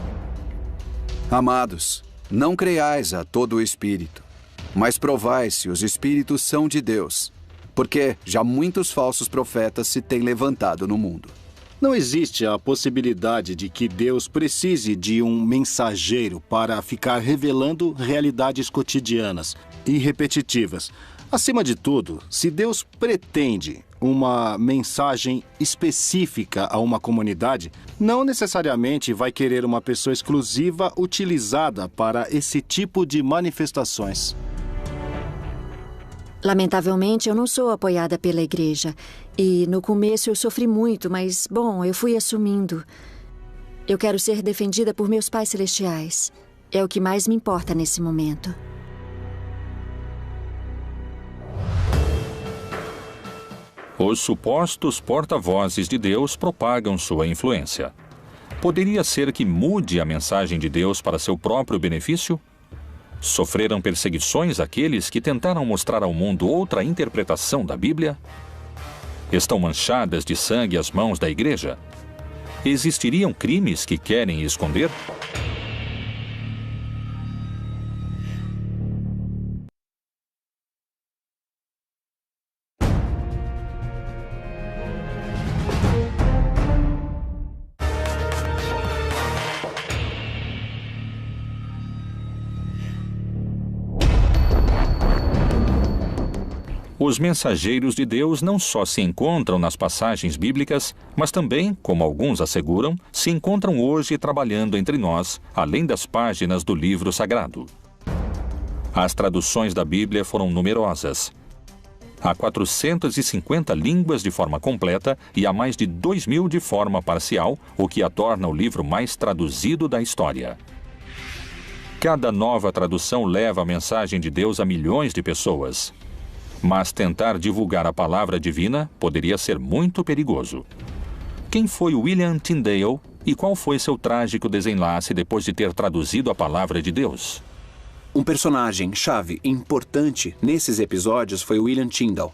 Amados, não creiais a todo o espírito, mas provai se os espíritos são de Deus, porque já muitos falsos profetas se têm levantado no mundo. Não existe a possibilidade de que Deus precise de um mensageiro para ficar revelando realidades cotidianas e repetitivas. Acima de tudo, se Deus pretende uma mensagem específica a uma comunidade, não necessariamente vai querer uma pessoa exclusiva utilizada para esse tipo de manifestações. Lamentavelmente, eu não sou apoiada pela igreja. E no começo eu sofri muito, mas, bom, eu fui assumindo. Eu quero ser defendida por meus pais celestiais. É o que mais me importa nesse momento. Os supostos porta-vozes de Deus propagam sua influência. Poderia ser que mude a mensagem de Deus para seu próprio benefício? Sofreram perseguições aqueles que tentaram mostrar ao mundo outra interpretação da Bíblia? Estão manchadas de sangue as mãos da igreja? Existiriam crimes que querem esconder? Os mensageiros de Deus não só se encontram nas passagens bíblicas, mas também, como alguns asseguram, se encontram hoje trabalhando entre nós, além das páginas do livro sagrado. As traduções da Bíblia foram numerosas. Há 450 línguas de forma completa e há mais de 2.000 de forma parcial, o que a torna o livro mais traduzido da história. Cada nova tradução leva a mensagem de Deus a milhões de pessoas. Mas tentar divulgar a palavra divina poderia ser muito perigoso. Quem foi William Tyndale e qual foi seu trágico desenlace depois de ter traduzido a palavra de Deus? Um personagem-chave importante nesses episódios foi William Tyndale.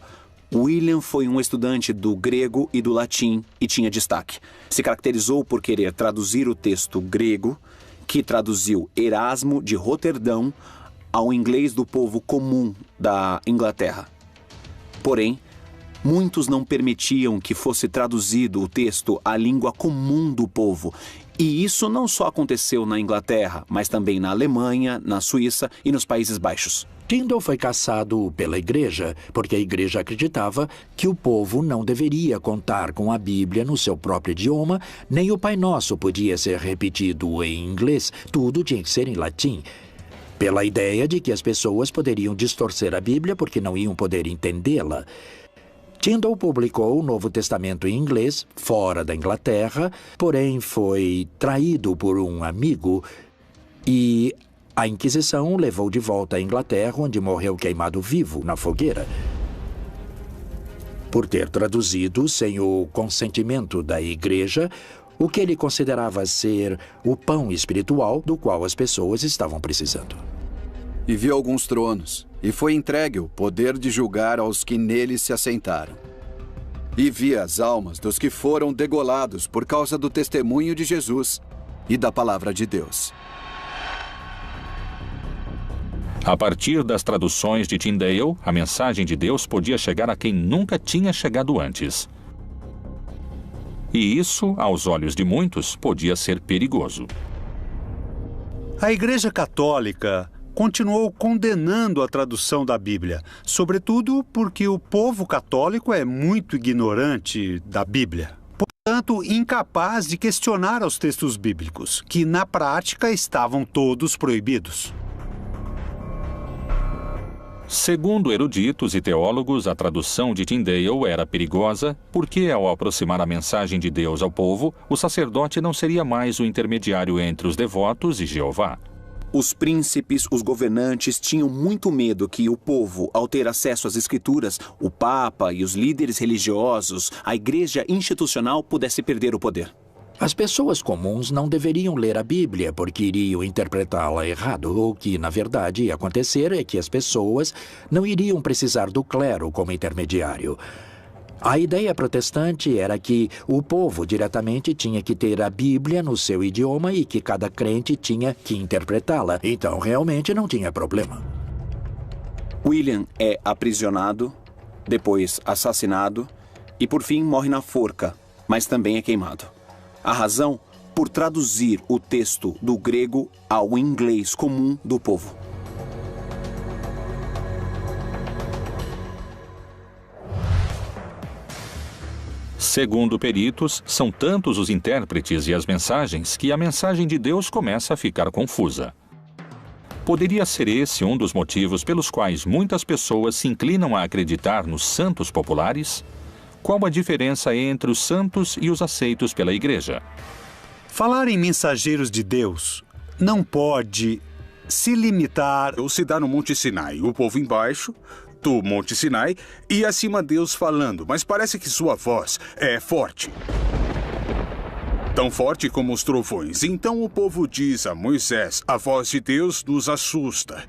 William foi um estudante do grego e do latim e tinha destaque. Se caracterizou por querer traduzir o texto grego, que traduziu Erasmo de Roterdão ao inglês do povo comum da Inglaterra. Porém, muitos não permitiam que fosse traduzido o texto à língua comum do povo. E isso não só aconteceu na Inglaterra, mas também na Alemanha, na Suíça e nos Países Baixos. Tyndale foi caçado pela igreja, porque a igreja acreditava que o povo não deveria contar com a Bíblia no seu próprio idioma, nem o Pai Nosso podia ser repetido em inglês, tudo tinha que ser em latim. Pela ideia de que as pessoas poderiam distorcer a Bíblia porque não iam poder entendê-la. Tyndale publicou o Novo Testamento em inglês, fora da Inglaterra, porém foi traído por um amigo e a Inquisição o levou de volta à Inglaterra, onde morreu queimado vivo na fogueira, por ter traduzido sem o consentimento da igreja o que ele considerava ser o pão espiritual do qual as pessoas estavam precisando. E viu alguns tronos, e foi entregue o poder de julgar aos que neles se assentaram. E vi as almas dos que foram degolados por causa do testemunho de Jesus e da palavra de Deus. A partir das traduções de Tyndale, a mensagem de Deus podia chegar a quem nunca tinha chegado antes. E isso, aos olhos de muitos, podia ser perigoso. A Igreja Católica continuou condenando a tradução da Bíblia, sobretudo porque o povo católico é muito ignorante da Bíblia, portanto, incapaz de questionar os textos bíblicos, que na prática estavam todos proibidos. Segundo eruditos e teólogos, a tradução de Tyndale era perigosa porque, ao aproximar a mensagem de Deus ao povo, o sacerdote não seria mais o intermediário entre os devotos e Jeová. Os príncipes, os governantes tinham muito medo que o povo, ao ter acesso às escrituras, o Papa e os líderes religiosos, a igreja institucional pudesse perder o poder. As pessoas comuns não deveriam ler a Bíblia porque iriam interpretá-la errado. O que, na verdade, ia acontecer é que as pessoas não iriam precisar do clero como intermediário. A ideia protestante era que o povo diretamente tinha que ter a Bíblia no seu idioma e que cada crente tinha que interpretá-la. Então, realmente não tinha problema. William é aprisionado, depois assassinado e, por fim, morre na forca, mas também é queimado. A razão? Por traduzir o texto do grego ao inglês comum do povo. Segundo peritos, são tantos os intérpretes e as mensagens que a mensagem de Deus começa a ficar confusa. Poderia ser esse um dos motivos pelos quais muitas pessoas se inclinam a acreditar nos santos populares? Qual a diferença entre os santos e os aceitos pela igreja? Falar em mensageiros de Deus não pode se limitar ou se dar no Monte Sinai, o povo embaixo do Monte Sinai e acima Deus falando, mas parece que sua voz é forte. Tão forte como os trovões. Então o povo diz a Moisés, a voz de Deus nos assusta.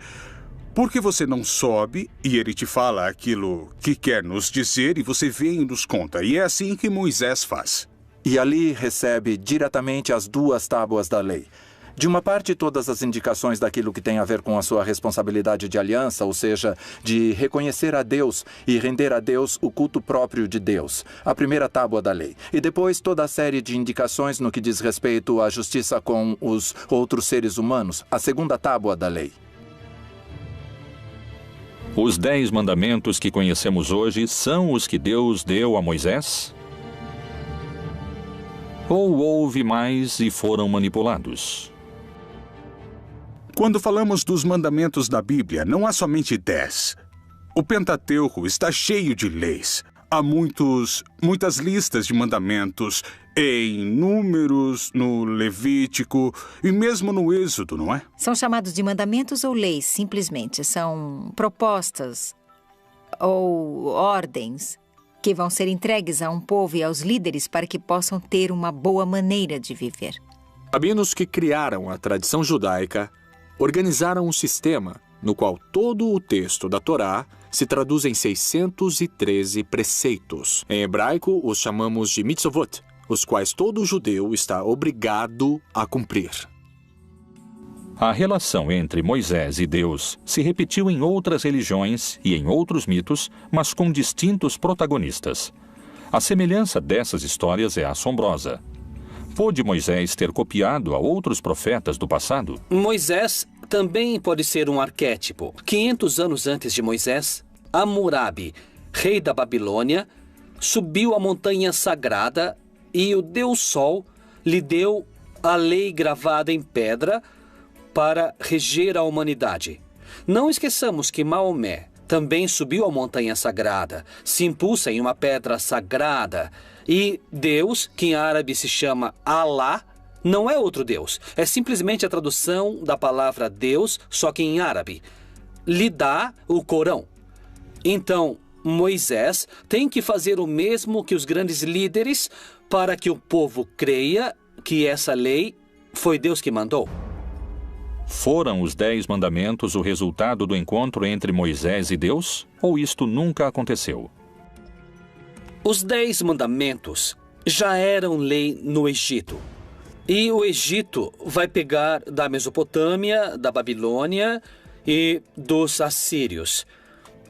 Por que você não sobe e ele te fala aquilo que quer nos dizer e você vem e nos conta? E é assim que Moisés faz. E ali recebe diretamente as 2 tábuas da lei. De uma parte, todas as indicações daquilo que tem a ver com a sua responsabilidade de aliança, ou seja, de reconhecer a Deus e render a Deus o culto próprio de Deus, a primeira tábua da lei. E depois toda a série de indicações no que diz respeito à justiça com os outros seres humanos, a segunda tábua da lei. Os 10 mandamentos que conhecemos hoje são os que Deus deu a Moisés? Ou houve mais e foram manipulados? Quando falamos dos mandamentos da Bíblia, não há somente 10. O Pentateuco está cheio de leis. Há muitas listas de mandamentos em Números, no Levítico e mesmo no Êxodo, não é? São chamados de mandamentos ou leis, simplesmente. São propostas ou ordens que vão ser entregues a um povo e aos líderes para que possam ter uma boa maneira de viver. Rabinos que criaram a tradição judaica organizaram um sistema no qual todo o texto da Torá se traduz em 613 preceitos. Em hebraico, os chamamos de mitzvot, os quais todo judeu está obrigado a cumprir. A relação entre Moisés e Deus se repetiu em outras religiões e em outros mitos, mas com distintos protagonistas. A semelhança dessas histórias é assombrosa. Pôde Moisés ter copiado a outros profetas do passado? Moisés também pode ser um arquétipo. 500 anos antes de Moisés, Hammurabi, rei da Babilônia, subiu a montanha sagrada e o Deus Sol lhe deu a lei gravada em pedra para reger a humanidade. Não esqueçamos que Maomé também subiu a montanha sagrada, se impulsa em uma pedra sagrada. E Deus, que em árabe se chama Allah, não é outro Deus. É simplesmente a tradução da palavra Deus, só que em árabe. Lhe dá o Corão. Então, Moisés tem que fazer o mesmo que os grandes líderes para que o povo creia que essa lei foi Deus que mandou. Foram os 10 mandamentos o resultado do encontro entre Moisés e Deus? Ou isto nunca aconteceu? Os 10 mandamentos já eram lei no Egito. E o Egito vai pegar da Mesopotâmia, da Babilônia e dos assírios.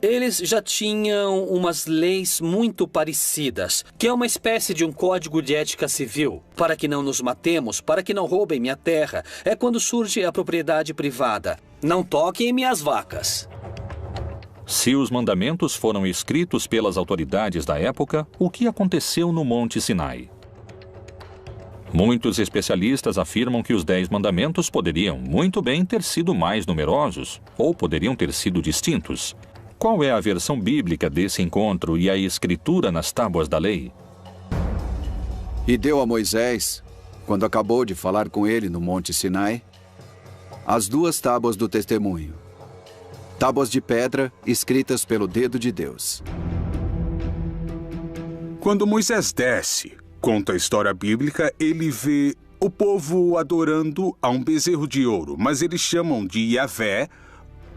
Eles já tinham umas leis muito parecidas, que é uma espécie de um código de ética civil. Para que não nos matemos, para que não roubem minha terra. É quando surge a propriedade privada. Não toquem em minhas vacas. Se os mandamentos foram escritos pelas autoridades da época, o que aconteceu no Monte Sinai? Muitos especialistas afirmam que os 10 mandamentos poderiam muito bem ter sido mais numerosos, ou poderiam ter sido distintos. Qual é a versão bíblica desse encontro e a escritura nas tábuas da lei? E deu a Moisés, quando acabou de falar com ele no Monte Sinai, as 2 tábuas do testemunho, tábuas de pedra escritas pelo dedo de Deus. Quando Moisés desce, conta a história bíblica, ele vê o povo adorando a um bezerro de ouro, mas eles chamam de Yahvé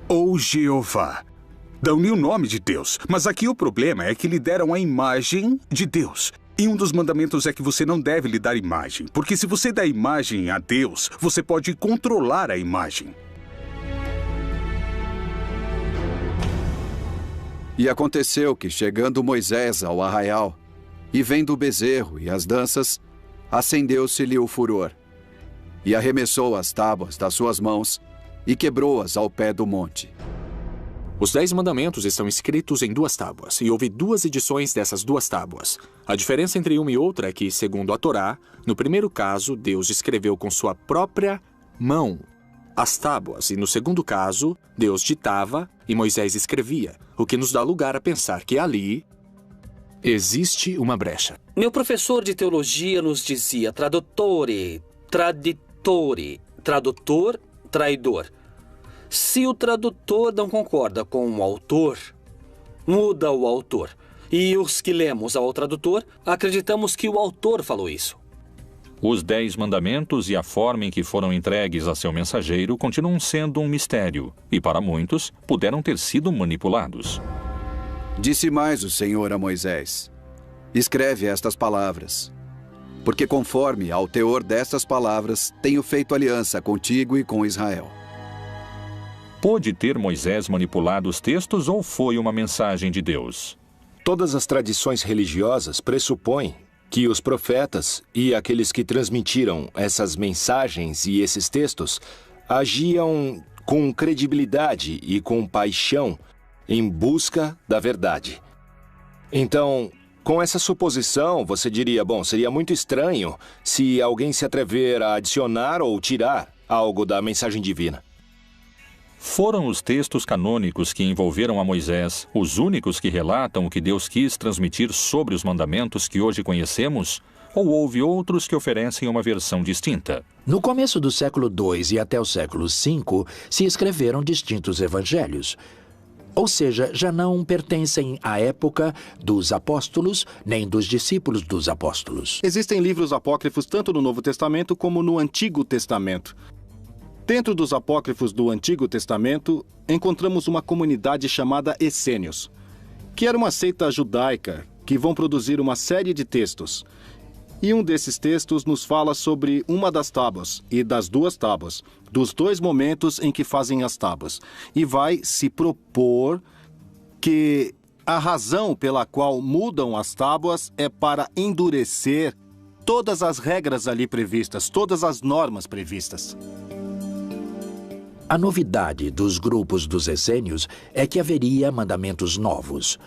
ou Jeová. Dão-lhe o nome de Deus, mas aqui o problema é que lhe deram a imagem de Deus. E um dos mandamentos é que você não deve lhe dar imagem, porque se você dá imagem a Deus, você pode controlar a imagem. E aconteceu que, chegando Moisés ao arraial, e vendo o bezerro e as danças, acendeu-se-lhe o furor, e arremessou as tábuas das suas mãos, e quebrou-as ao pé do monte. Os 10 mandamentos estão escritos em 2 tábuas, e houve 2 edições dessas 2 tábuas. A diferença entre uma e outra é que, segundo a Torá, no primeiro caso, Deus escreveu com sua própria mão as tábuas, e no segundo caso, Deus ditava e Moisés escrevia, o que nos dá lugar a pensar que ali existe uma brecha. Meu professor de teologia nos dizia tradutore, traditore, tradutor, traidor. Se o tradutor não concorda com o autor, muda o autor. E os que lemos ao tradutor, acreditamos que o autor falou isso. Os 10 mandamentos e a forma em que foram entregues a seu mensageiro continuam sendo um mistério, e para muitos, puderam ter sido manipulados. Disse mais o Senhor a Moisés: escreve estas palavras, porque conforme ao teor destas palavras, tenho feito aliança contigo e com Israel. Pôde ter Moisés manipulado os textos ou foi uma mensagem de Deus? Todas as tradições religiosas pressupõem que os profetas e aqueles que transmitiram essas mensagens e esses textos agiam com credibilidade e com paixão em busca da verdade. Então, com essa suposição, você diria, bom, seria muito estranho se alguém se atrever a adicionar ou tirar algo da mensagem divina. Foram os textos canônicos que envolveram a Moisés os únicos que relatam o que Deus quis transmitir sobre os mandamentos que hoje conhecemos? Ou houve outros que oferecem uma versão distinta? No começo do século II e até o século V, se escreveram distintos evangelhos. Ou seja, já não pertencem à época dos apóstolos, nem dos discípulos dos apóstolos. Existem livros apócrifos tanto no Novo Testamento como no Antigo Testamento. Dentro dos apócrifos do Antigo Testamento, encontramos uma comunidade chamada Essênios, que era uma seita judaica que vão produzir uma série de textos. E um desses textos nos fala sobre uma das tábuas e das duas tábuas, dos dois momentos em que fazem as tábuas. E vai se propor que a razão pela qual mudam as tábuas é para endurecer todas as regras ali previstas, todas as normas previstas. A novidade dos grupos dos essênios é que haveria mandamentos novos.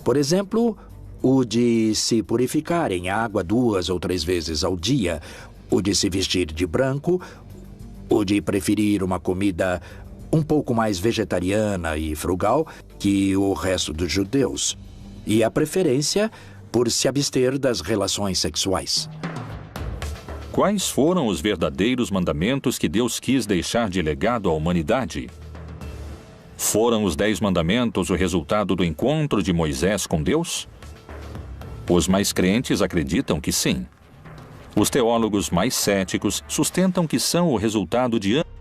Por exemplo, o de se purificar em água 2 ou 3 vezes ao dia, o de se vestir de branco, o de preferir uma comida um pouco mais vegetariana e frugal que o resto dos judeus, e a preferência por se abster das relações sexuais. Quais foram os verdadeiros mandamentos que Deus quis deixar de legado à humanidade? Foram os 10 mandamentos o resultado do encontro de Moisés com Deus? Os mais crentes acreditam que sim. Os teólogos mais céticos sustentam que são o resultado de anos.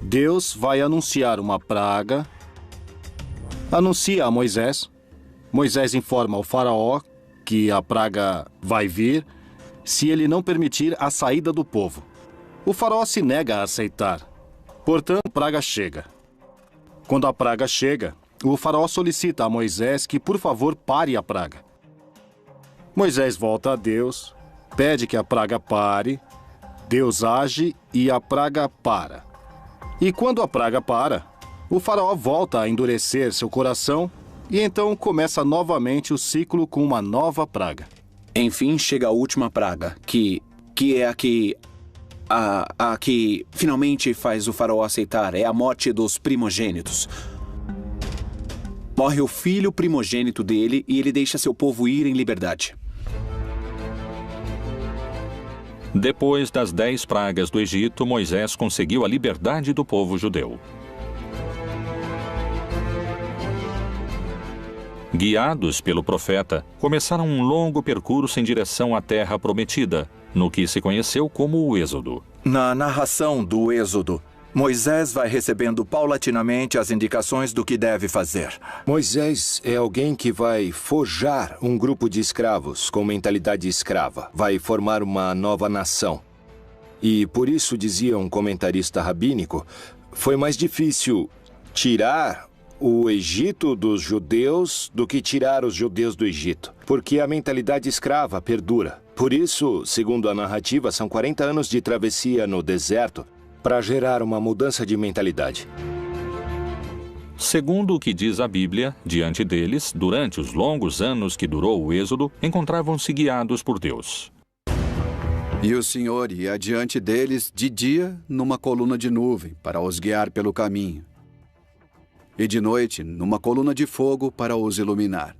Deus vai anunciar uma praga, anuncia a Moisés. Moisés informa ao faraó que a praga vai vir se ele não permitir a saída do povo. O faraó se nega a aceitar. Portanto, a praga chega. Quando a praga chega, o faraó solicita a Moisés que, por favor, pare a praga. Moisés volta a Deus, pede que a praga pare, Deus age e a praga para. E quando a praga para, o faraó volta a endurecer seu coração e então começa novamente o ciclo com uma nova praga. Enfim, chega a última praga, que é a que finalmente faz o faraó aceitar, é a morte dos primogênitos. Morre o filho primogênito dele e ele deixa seu povo ir em liberdade. Depois das 10 pragas do Egito, Moisés conseguiu a liberdade do povo judeu. Guiados pelo profeta, começaram um longo percurso em direção à terra prometida, no que se conheceu como o Êxodo. Na narração do Êxodo, Moisés vai recebendo paulatinamente as indicações do que deve fazer. Moisés é alguém que vai forjar um grupo de escravos com mentalidade escrava. Vai formar uma nova nação. E por isso, dizia um comentarista rabínico, foi mais difícil tirar o Egito dos judeus do que tirar os judeus do Egito, porque a mentalidade escrava perdura. Por isso, segundo a narrativa, são 40 anos de travessia no deserto para gerar uma mudança de mentalidade. Segundo o que diz a Bíblia, diante deles, durante os longos anos que durou o Êxodo, encontravam-se guiados por Deus. E o Senhor ia adiante deles de dia numa coluna de nuvem para os guiar pelo caminho, e de noite numa coluna de fogo para os iluminar,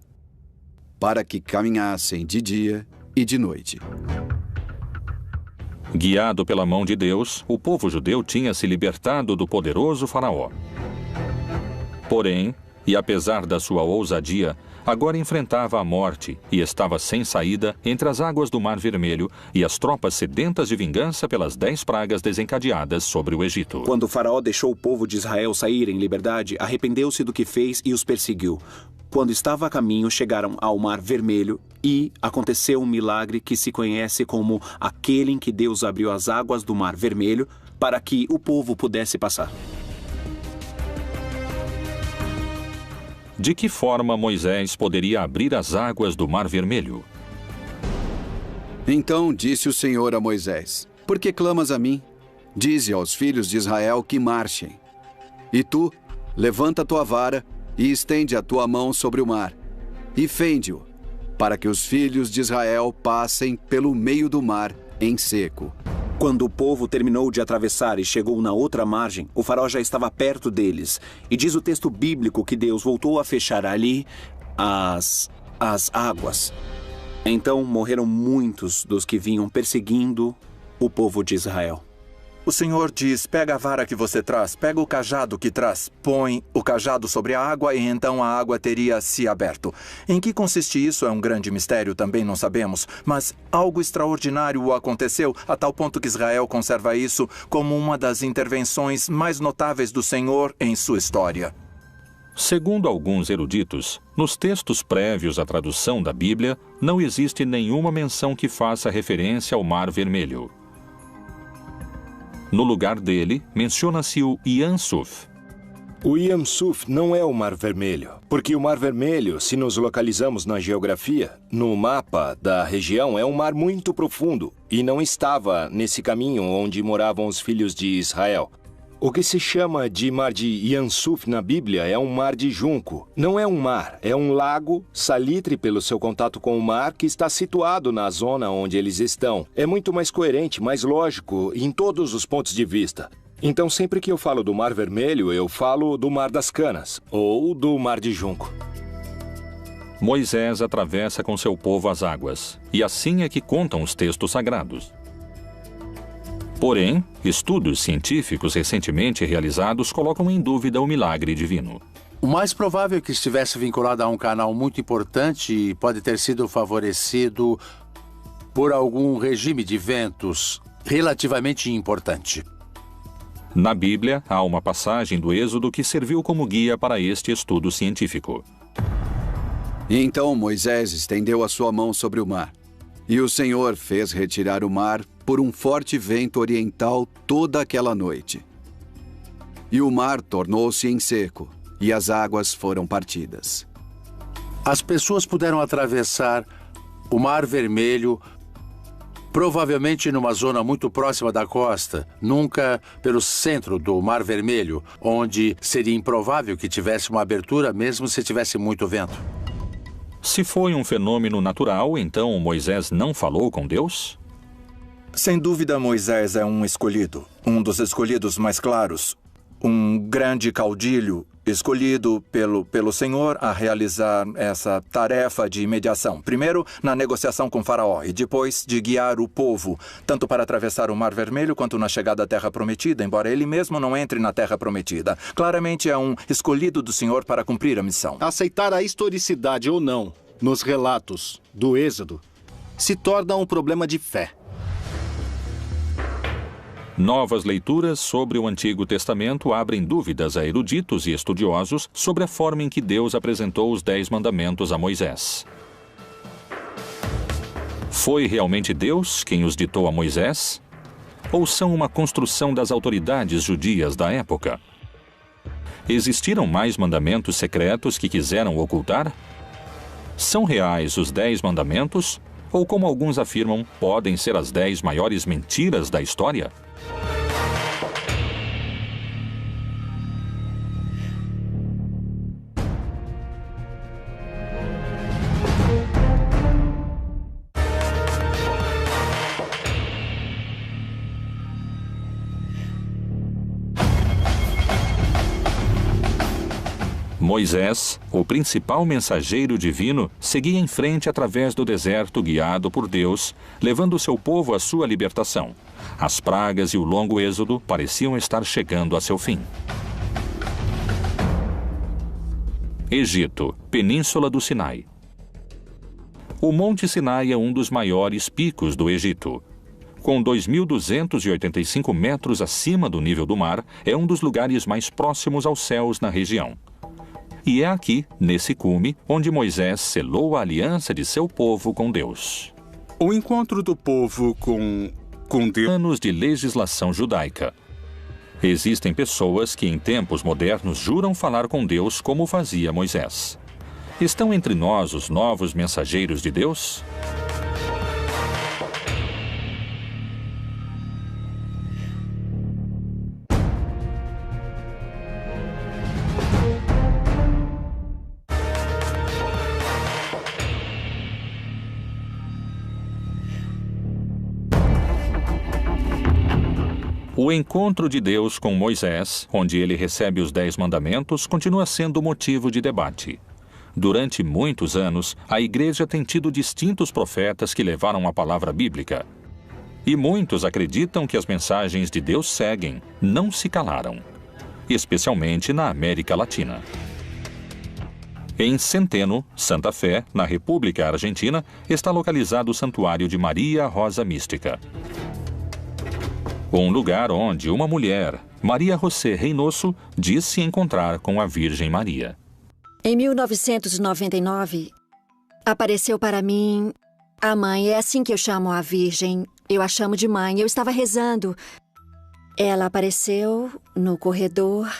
para que caminhassem de dia e de noite. Guiado pela mão de Deus, o povo judeu tinha se libertado do poderoso faraó. Porém, e apesar da sua ousadia, agora enfrentava a morte e estava sem saída entre as águas do Mar Vermelho e as tropas sedentas de vingança pelas 10 pragas desencadeadas sobre o Egito. Quando o faraó deixou o povo de Israel sair em liberdade, arrependeu-se do que fez e os perseguiu. Quando estava a caminho, chegaram ao Mar Vermelho e aconteceu um milagre que se conhece como aquele em que Deus abriu as águas do Mar Vermelho para que o povo pudesse passar. De que forma Moisés poderia abrir as águas do Mar Vermelho? Então disse o Senhor a Moisés: Por que clamas a mim? Dize aos filhos de Israel que marchem. E tu, levanta tua vara e estende a tua mão sobre o mar, e fende-o, para que os filhos de Israel passem pelo meio do mar em seco. Quando o povo terminou de atravessar e chegou na outra margem, o faraó já estava perto deles. E diz o texto bíblico que Deus voltou a fechar ali as águas. Então morreram muitos dos que vinham perseguindo o povo de Israel. O Senhor diz, pega a vara que você traz, pega o cajado que traz, põe o cajado sobre a água e então a água teria se aberto. Em que consiste isso é um grande mistério, também não sabemos, mas algo extraordinário aconteceu a tal ponto que Israel conserva isso como uma das intervenções mais notáveis do Senhor em sua história. Segundo alguns eruditos, nos textos prévios à tradução da Bíblia, não existe nenhuma menção que faça referência ao Mar Vermelho. No lugar dele, menciona-se o Yam Suf. O Yam Suf não é o Mar Vermelho, porque o Mar Vermelho, se nos localizamos na geografia, no mapa da região, é um mar muito profundo e não estava nesse caminho onde moravam os filhos de Israel. O que se chama de mar de Yam Suf na Bíblia é um mar de junco. Não é um mar, é um lago, salitre pelo seu contato com o mar, que está situado na zona onde eles estão. É muito mais coerente, mais lógico, em todos os pontos de vista. Então, sempre que eu falo do Mar Vermelho, eu falo do Mar das Canas, ou do Mar de Junco. Moisés atravessa com seu povo as águas, e assim é que contam os textos sagrados. Porém, estudos científicos recentemente realizados colocam em dúvida o milagre divino. O mais provável é que estivesse vinculado a um canal muito importante e pode ter sido favorecido por algum regime de ventos relativamente importante. Na Bíblia, há uma passagem do Êxodo que serviu como guia para este estudo científico. E então Moisés estendeu a sua mão sobre o mar, e o Senhor fez retirar o mar por um forte vento oriental toda aquela noite. E o mar tornou-se em seco, e as águas foram partidas. As pessoas puderam atravessar o Mar Vermelho, provavelmente numa zona muito próxima da costa, nunca pelo centro do Mar Vermelho, onde seria improvável que tivesse uma abertura, mesmo se tivesse muito vento. Se foi um fenômeno natural, então Moisés não falou com Deus? Sem dúvida, Moisés é um escolhido, um dos escolhidos mais claros, um grande caudilho escolhido pelo Senhor a realizar essa tarefa de mediação. Primeiro, na negociação com Faraó e depois de guiar o povo, tanto para atravessar o Mar Vermelho quanto na chegada à Terra Prometida, embora ele mesmo não entre na Terra Prometida. Claramente é um escolhido do Senhor para cumprir a missão. Aceitar a historicidade ou não nos relatos do Êxodo se torna um problema de fé. Novas leituras sobre o Antigo Testamento abrem dúvidas a eruditos e estudiosos sobre a forma em que Deus apresentou os 10 mandamentos a Moisés. Foi realmente Deus quem os ditou a Moisés? Ou são uma construção das autoridades judias da época? Existiram mais mandamentos secretos que quiseram ocultar? São reais os 10 mandamentos? Ou, como alguns afirmam, podem ser as 10 maiores mentiras da história? Moisés, o principal mensageiro divino, seguia em frente através do deserto guiado por Deus, levando seu povo à sua libertação. As pragas e o longo êxodo pareciam estar chegando a seu fim. Egito, Península do Sinai. O Monte Sinai é um dos maiores picos do Egito. Com 2.285 metros acima do nível do mar, é um dos lugares mais próximos aos céus na região. E é aqui, nesse cume, onde Moisés selou a aliança de seu povo com Deus. O encontro do povo com Deus. Anos de legislação judaica. Existem pessoas que, em tempos modernos, juram falar com Deus como fazia Moisés. Estão entre nós os novos mensageiros de Deus? O encontro de Deus com Moisés, onde ele recebe os 10 mandamentos, continua sendo motivo de debate. Durante muitos anos, a Igreja tem tido distintos profetas que levaram a palavra bíblica. E muitos acreditam que as mensagens de Deus seguem, não se calaram, especialmente na América Latina. Em Centeno, Santa Fé, na República Argentina, está localizado o Santuário de Maria Rosa Mística. Um lugar onde uma mulher, Maria José Reynoso, diz se encontrar com a Virgem Maria. Em 1999, apareceu para mim a mãe. É assim que eu chamo a Virgem. Eu a chamo de mãe. Eu estava rezando. Ela apareceu no corredor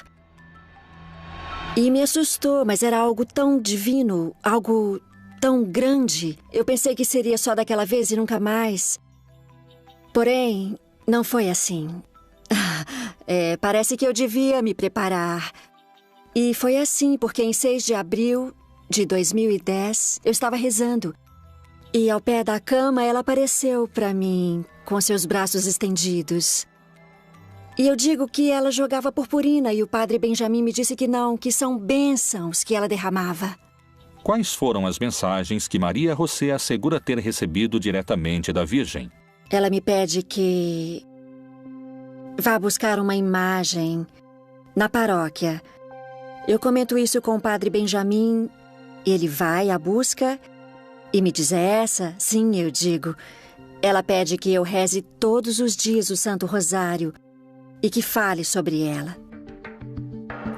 e me assustou, mas era algo tão divino, algo tão grande. Eu pensei que seria só daquela vez e nunca mais. Porém, não foi assim. Parece que eu devia me preparar. E foi assim, porque em 6 de abril de 2010, eu estava rezando. E ao pé da cama, ela apareceu para mim, com seus braços estendidos. E eu digo que ela jogava purpurina e o padre Benjamin me disse que não, que são bênçãos que ela derramava. Quais foram as mensagens que Maria José assegura ter recebido diretamente da Virgem? Ela me pede que vá buscar uma imagem na paróquia. Eu comento isso com o padre Benjamin, ele vai à busca e me diz: é essa? Sim, eu digo. Ela pede que eu reze todos os dias o Santo Rosário e que fale sobre ela.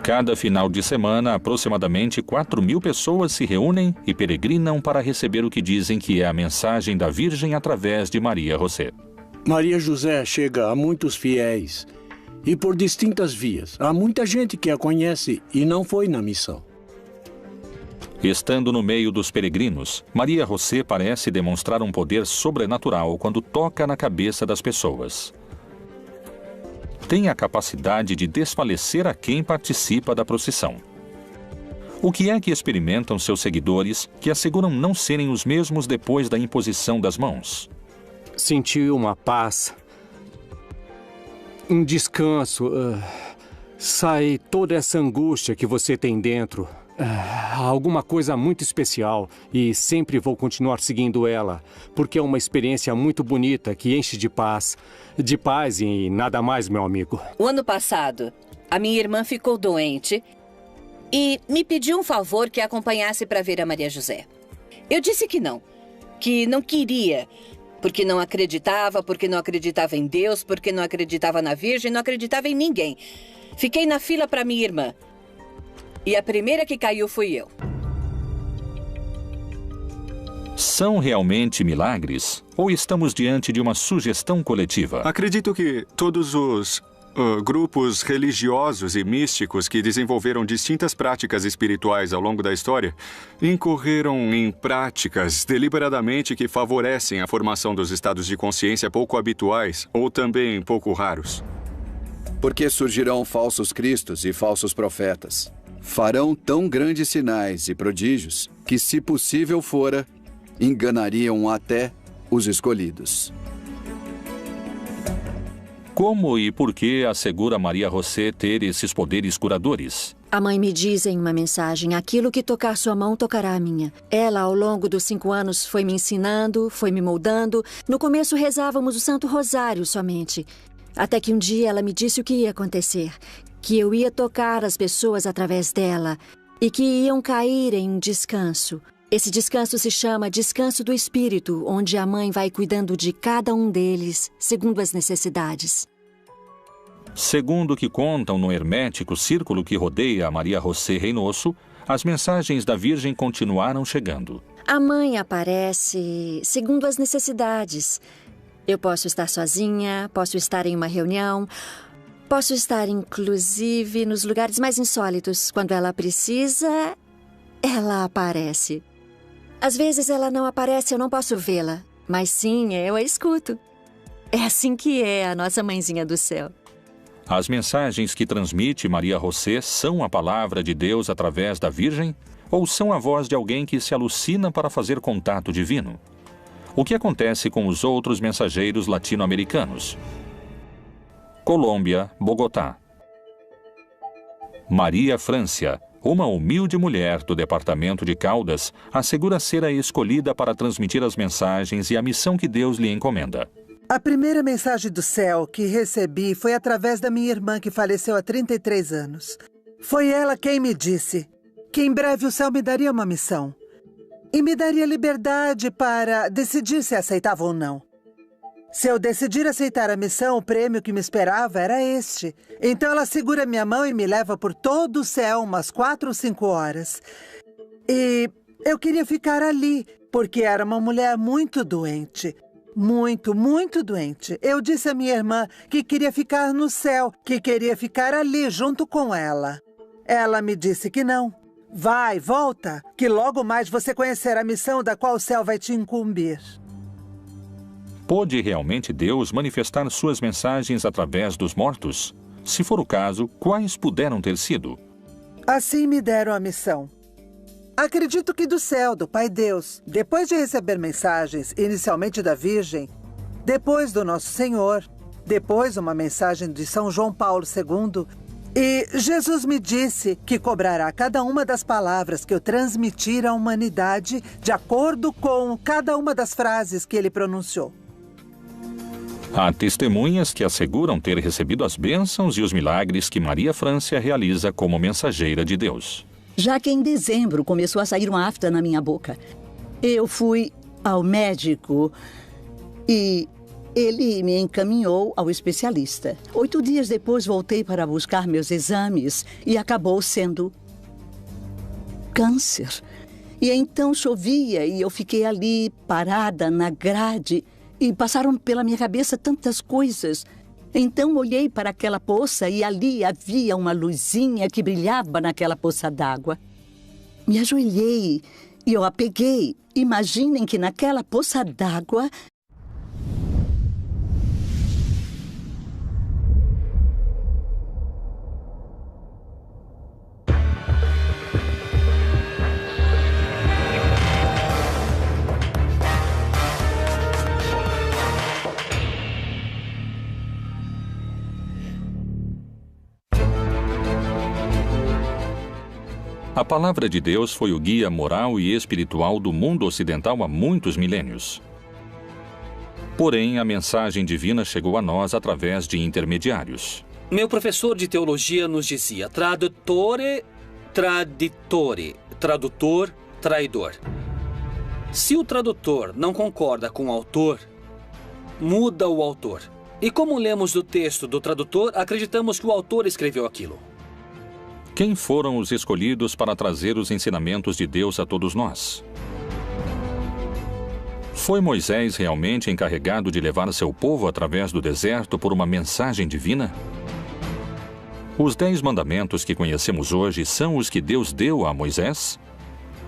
Cada final de semana, aproximadamente 4.000 pessoas se reúnem e peregrinam para receber o que dizem que é a mensagem da Virgem através de Maria José. Maria José chega a muitos fiéis e por distintas vias. Há muita gente que a conhece e não foi na missão. Estando no meio dos peregrinos, Maria José parece demonstrar um poder sobrenatural quando toca na cabeça das pessoas. Tem a capacidade de desfalecer a quem participa da procissão. O que é que experimentam seus seguidores que asseguram não serem os mesmos depois da imposição das mãos? Senti uma paz, um descanso. Sai toda essa angústia que você tem dentro. Alguma coisa muito especial e sempre vou continuar seguindo ela, porque é uma experiência muito bonita que enche de paz e nada mais, meu amigo. O ano passado, a minha irmã ficou doente e me pediu um favor que a acompanhasse para ver a Maria José. Eu disse que não queria, porque não acreditava em Deus, porque não acreditava na Virgem, não acreditava em ninguém. Fiquei na fila para minha irmã. E a primeira que caiu fui eu. São realmente milagres? Ou estamos diante de uma sugestão coletiva? Acredito que todos os grupos religiosos e místicos que desenvolveram distintas práticas espirituais ao longo da história incorreram em práticas deliberadamente que favorecem a formação dos estados de consciência pouco habituais ou também pouco raros. Porque surgirão falsos cristos e falsos profetas. Farão tão grandes sinais e prodígios que, se possível fora, enganariam até os escolhidos. Como e por que assegura Maria José ter esses poderes curadores? A mãe me diz em uma mensagem: aquilo que tocar sua mão, tocará a minha. Ela, ao longo dos 5 anos, foi me ensinando, foi me moldando. No começo, rezávamos o Santo Rosário somente. Até que um dia ela me disse o que ia acontecer. Que eu ia tocar as pessoas através dela e que iam cair em um descanso. Esse descanso se chama Descanso do Espírito, onde a mãe vai cuidando de cada um deles, segundo as necessidades. Segundo o que contam no hermético círculo que rodeia a Maria José Reynoso, as mensagens da Virgem continuaram chegando. A mãe aparece segundo as necessidades. Eu posso estar sozinha, posso estar em uma reunião, posso estar, inclusive, nos lugares mais insólitos. Quando ela precisa, ela aparece. Às vezes ela não aparece, eu não posso vê-la. Mas sim, eu a escuto. É assim que é a nossa mãezinha do céu. As mensagens que transmite Maria José são a palavra de Deus através da Virgem? Ou são a voz de alguém que se alucina para fazer contato divino? O que acontece com os outros mensageiros latino-americanos? Colômbia, Bogotá. Maria Frância, uma humilde mulher do departamento de Caldas, assegura ser a escolhida para transmitir as mensagens e a missão que Deus lhe encomenda. A primeira mensagem do céu que recebi foi através da minha irmã que faleceu há 33 anos. Foi ela quem me disse que em breve o céu me daria uma missão e me daria liberdade para decidir se aceitava ou não. Se eu decidir aceitar a missão, o prêmio que me esperava era este. Então ela segura minha mão e me leva por todo o céu umas 4 ou 5 horas. E eu queria ficar ali, porque era uma mulher muito doente. Muito, muito doente. Eu disse à minha irmã que queria ficar no céu, que queria ficar ali junto com ela. Ela me disse que não. Vai, volta, que logo mais você conhecerá a missão da qual o céu vai te incumbir. Pôde realmente Deus manifestar suas mensagens através dos mortos? Se for o caso, quais puderam ter sido? Assim me deram a missão. Acredito que do céu, do Pai Deus, depois de receber mensagens, inicialmente da Virgem, depois do Nosso Senhor, depois uma mensagem de São João Paulo II, e Jesus me disse que cobrará cada uma das palavras que eu transmitir à humanidade de acordo com cada uma das frases que ele pronunciou. Há testemunhas que asseguram ter recebido as bênçãos e os milagres que Maria Frância realiza como mensageira de Deus. Já que em dezembro começou a sair uma afta na minha boca, eu fui ao médico e ele me encaminhou ao especialista. 8 dias depois voltei para buscar meus exames e acabou sendo câncer. E então chovia e eu fiquei ali parada na grade e passaram pela minha cabeça tantas coisas. Então olhei para aquela poça e ali havia uma luzinha que brilhava naquela poça d'água. Me ajoelhei e eu a peguei. Imaginem que naquela poça d'água A palavra de Deus foi o guia moral e espiritual do mundo ocidental há muitos milênios. Porém, a mensagem divina chegou a nós através de intermediários. Meu professor de teologia nos dizia: tradutore, traditore, tradutor, traidor. Se o tradutor não concorda com o autor, muda o autor. E como lemos o texto do tradutor, acreditamos que o autor escreveu aquilo. Quem foram os escolhidos para trazer os ensinamentos de Deus a todos nós? Foi Moisés realmente encarregado de levar seu povo através do deserto por uma mensagem divina? Os 10 mandamentos que conhecemos hoje são os que Deus deu a Moisés?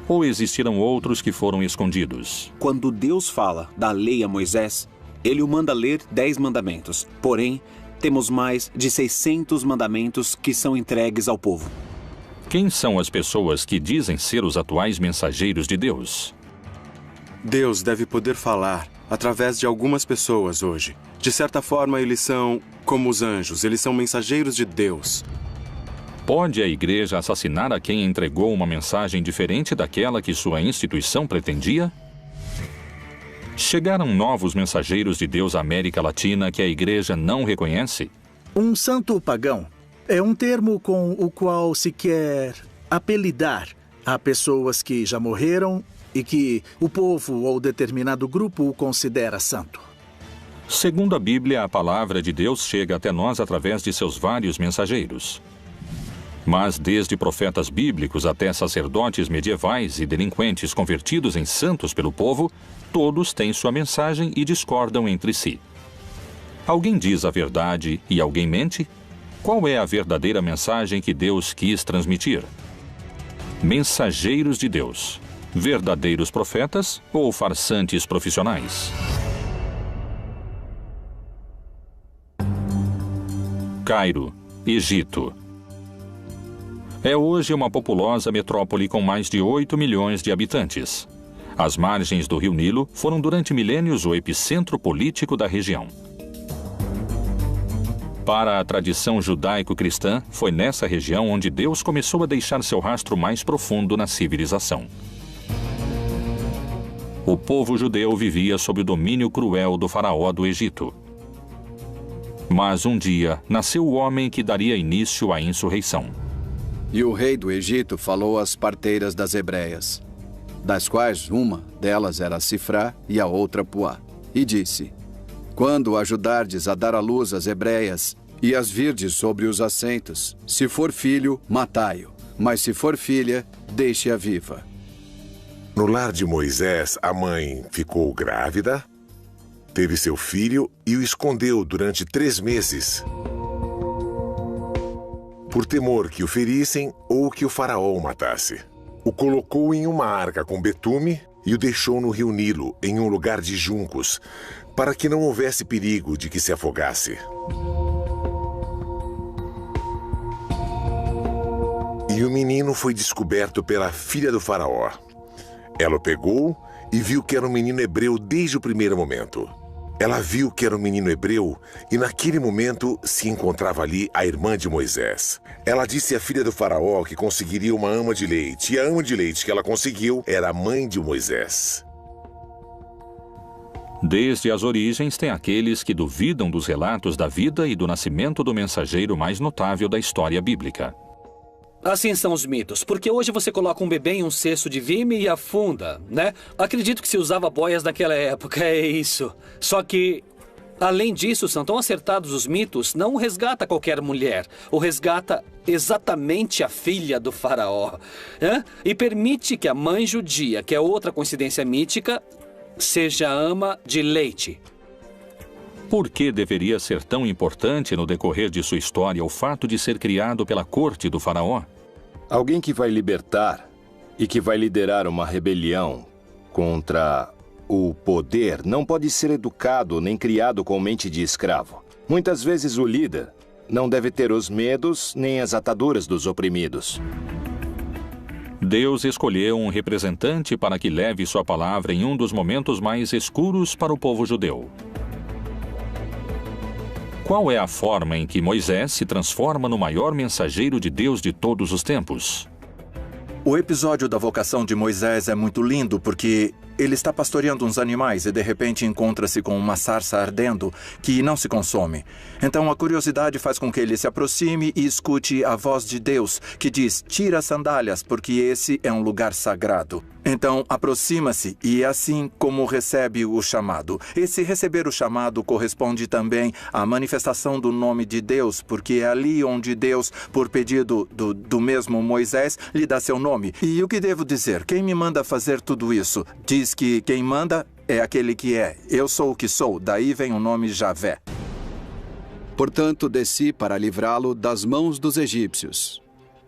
Ou existiram outros que foram escondidos? Quando Deus fala da lei a Moisés, ele o manda ler 10 mandamentos. Porém, temos mais de 600 mandamentos que são entregues ao povo. Quem são as pessoas que dizem ser os atuais mensageiros de Deus? Deus deve poder falar através de algumas pessoas hoje. De certa forma, eles são como os anjos, eles são mensageiros de Deus. Pode a igreja assassinar a quem entregou uma mensagem diferente daquela que sua instituição pretendia? Chegaram novos mensageiros de Deus à América Latina que a igreja não reconhece? Um santo pagão é um termo com o qual se quer apelidar a pessoas que já morreram e que o povo ou determinado grupo o considera santo. Segundo a Bíblia, a palavra de Deus chega até nós através de seus vários mensageiros. Mas desde profetas bíblicos até sacerdotes medievais e delinquentes convertidos em santos pelo povo, todos têm sua mensagem e discordam entre si. Alguém diz a verdade e alguém mente? Qual é a verdadeira mensagem que Deus quis transmitir? Mensageiros de Deus, verdadeiros profetas ou farsantes profissionais? Cairo, Egito. É hoje uma populosa metrópole com mais de 8 milhões de habitantes. As margens do rio Nilo foram durante milênios o epicentro político da região. Para a tradição judaico-cristã, foi nessa região onde Deus começou a deixar seu rastro mais profundo na civilização. O povo judeu vivia sob o domínio cruel do faraó do Egito. Mas um dia nasceu o homem que daria início à insurreição. E o rei do Egito falou às parteiras das hebreias, das quais uma delas era Sifrá e a outra Puá, e disse: quando ajudardes a dar à luz as hebreias e as virdes sobre os assentos, se for filho, matai-o, mas se for filha, deixe-a viva. No lar de Moisés, a mãe ficou grávida, teve seu filho e o escondeu durante 3 meses, por temor que o ferissem ou que o faraó o matasse. O colocou em uma arca com betume e o deixou no rio Nilo, em um lugar de juncos, para que não houvesse perigo de que se afogasse. E o menino foi descoberto pela filha do faraó. Ela o pegou e viu que era um menino hebreu desde o primeiro momento. Ela viu que era um menino hebreu e naquele momento se encontrava ali a irmã de Moisés. Ela disse à filha do faraó que conseguiria uma ama de leite, e a ama de leite que ela conseguiu era a mãe de Moisés. Desde as origens, tem aqueles que duvidam dos relatos da vida e do nascimento do mensageiro mais notável da história bíblica. Assim são os mitos, porque hoje você coloca um bebê em um cesto de vime e afunda, né? Acredito que se usava boias naquela época, é isso. Só que, além disso, são tão acertados os mitos, não resgata qualquer mulher. O resgata exatamente a filha do faraó. E permite que a mãe judia, que é outra coincidência mítica, seja ama de leite. Por que deveria ser tão importante no decorrer de sua história o fato de ser criado pela corte do faraó? Alguém que vai libertar e que vai liderar uma rebelião contra o poder não pode ser educado nem criado com mente de escravo. Muitas vezes o líder não deve ter os medos nem as ataduras dos oprimidos. Deus escolheu um representante para que leve sua palavra em um dos momentos mais escuros para o povo judeu. Qual é a forma em que Moisés se transforma no maior mensageiro de Deus de todos os tempos? O episódio da vocação de Moisés é muito lindo porque ele está pastoreando uns animais e de repente encontra-se com uma sarça ardendo que não se consome. Então a curiosidade faz com que ele se aproxime e escute a voz de Deus que diz: tira as sandálias porque esse é um lugar sagrado. Então aproxima-se e é assim como recebe o chamado. Esse receber o chamado corresponde também à manifestação do nome de Deus, porque é ali onde Deus, por pedido do mesmo Moisés, lhe dá seu nome. E o que devo dizer? Quem me manda fazer tudo isso? Diz que quem manda é aquele que é. Eu sou o que sou, daí vem o nome Javé. Portanto, desci para livrá-lo das mãos dos egípcios,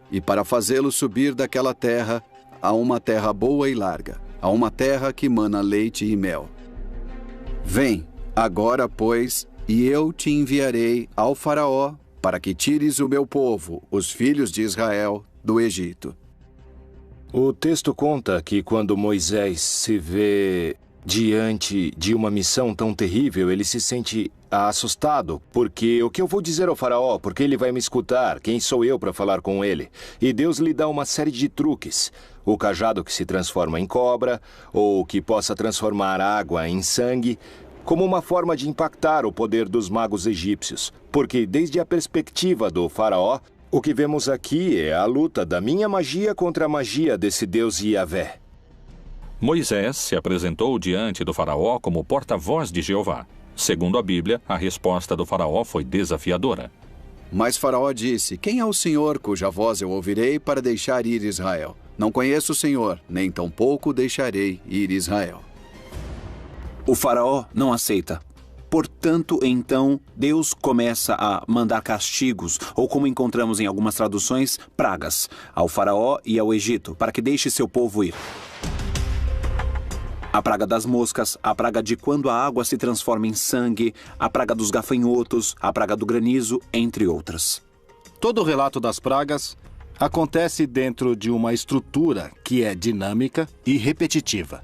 e para fazê-lo subir daquela terra a uma terra boa e larga, a uma terra que mana leite e mel. Vem, agora, pois, e eu te enviarei ao faraó para que tires o meu povo, os filhos de Israel, do Egito. O texto conta que quando Moisés se vê diante de uma missão tão terrível, ele se sente assustado, porque o que eu vou dizer ao faraó? Porque ele vai me escutar? Quem sou eu para falar com ele? E Deus lhe dá uma série de truques. O cajado que se transforma em cobra, ou que possa transformar água em sangue, como uma forma de impactar o poder dos magos egípcios. Porque desde a perspectiva do faraó, o que vemos aqui é a luta da minha magia contra a magia desse Deus Yahvé. Moisés se apresentou diante do faraó como porta-voz de Jeová. Segundo a Bíblia, a resposta do faraó foi desafiadora. Mas faraó disse: quem é o Senhor cuja voz eu ouvirei para deixar ir Israel? Não conheço o Senhor, nem tampouco deixarei ir Israel. O faraó não aceita. Portanto, então, Deus começa a mandar castigos, ou como encontramos em algumas traduções, pragas, ao faraó e ao Egito, para que deixe seu povo ir. A praga das moscas, a praga de quando a água se transforma em sangue, a praga dos gafanhotos, a praga do granizo, entre outras. Todo o relato das pragas acontece dentro de uma estrutura que é dinâmica e repetitiva.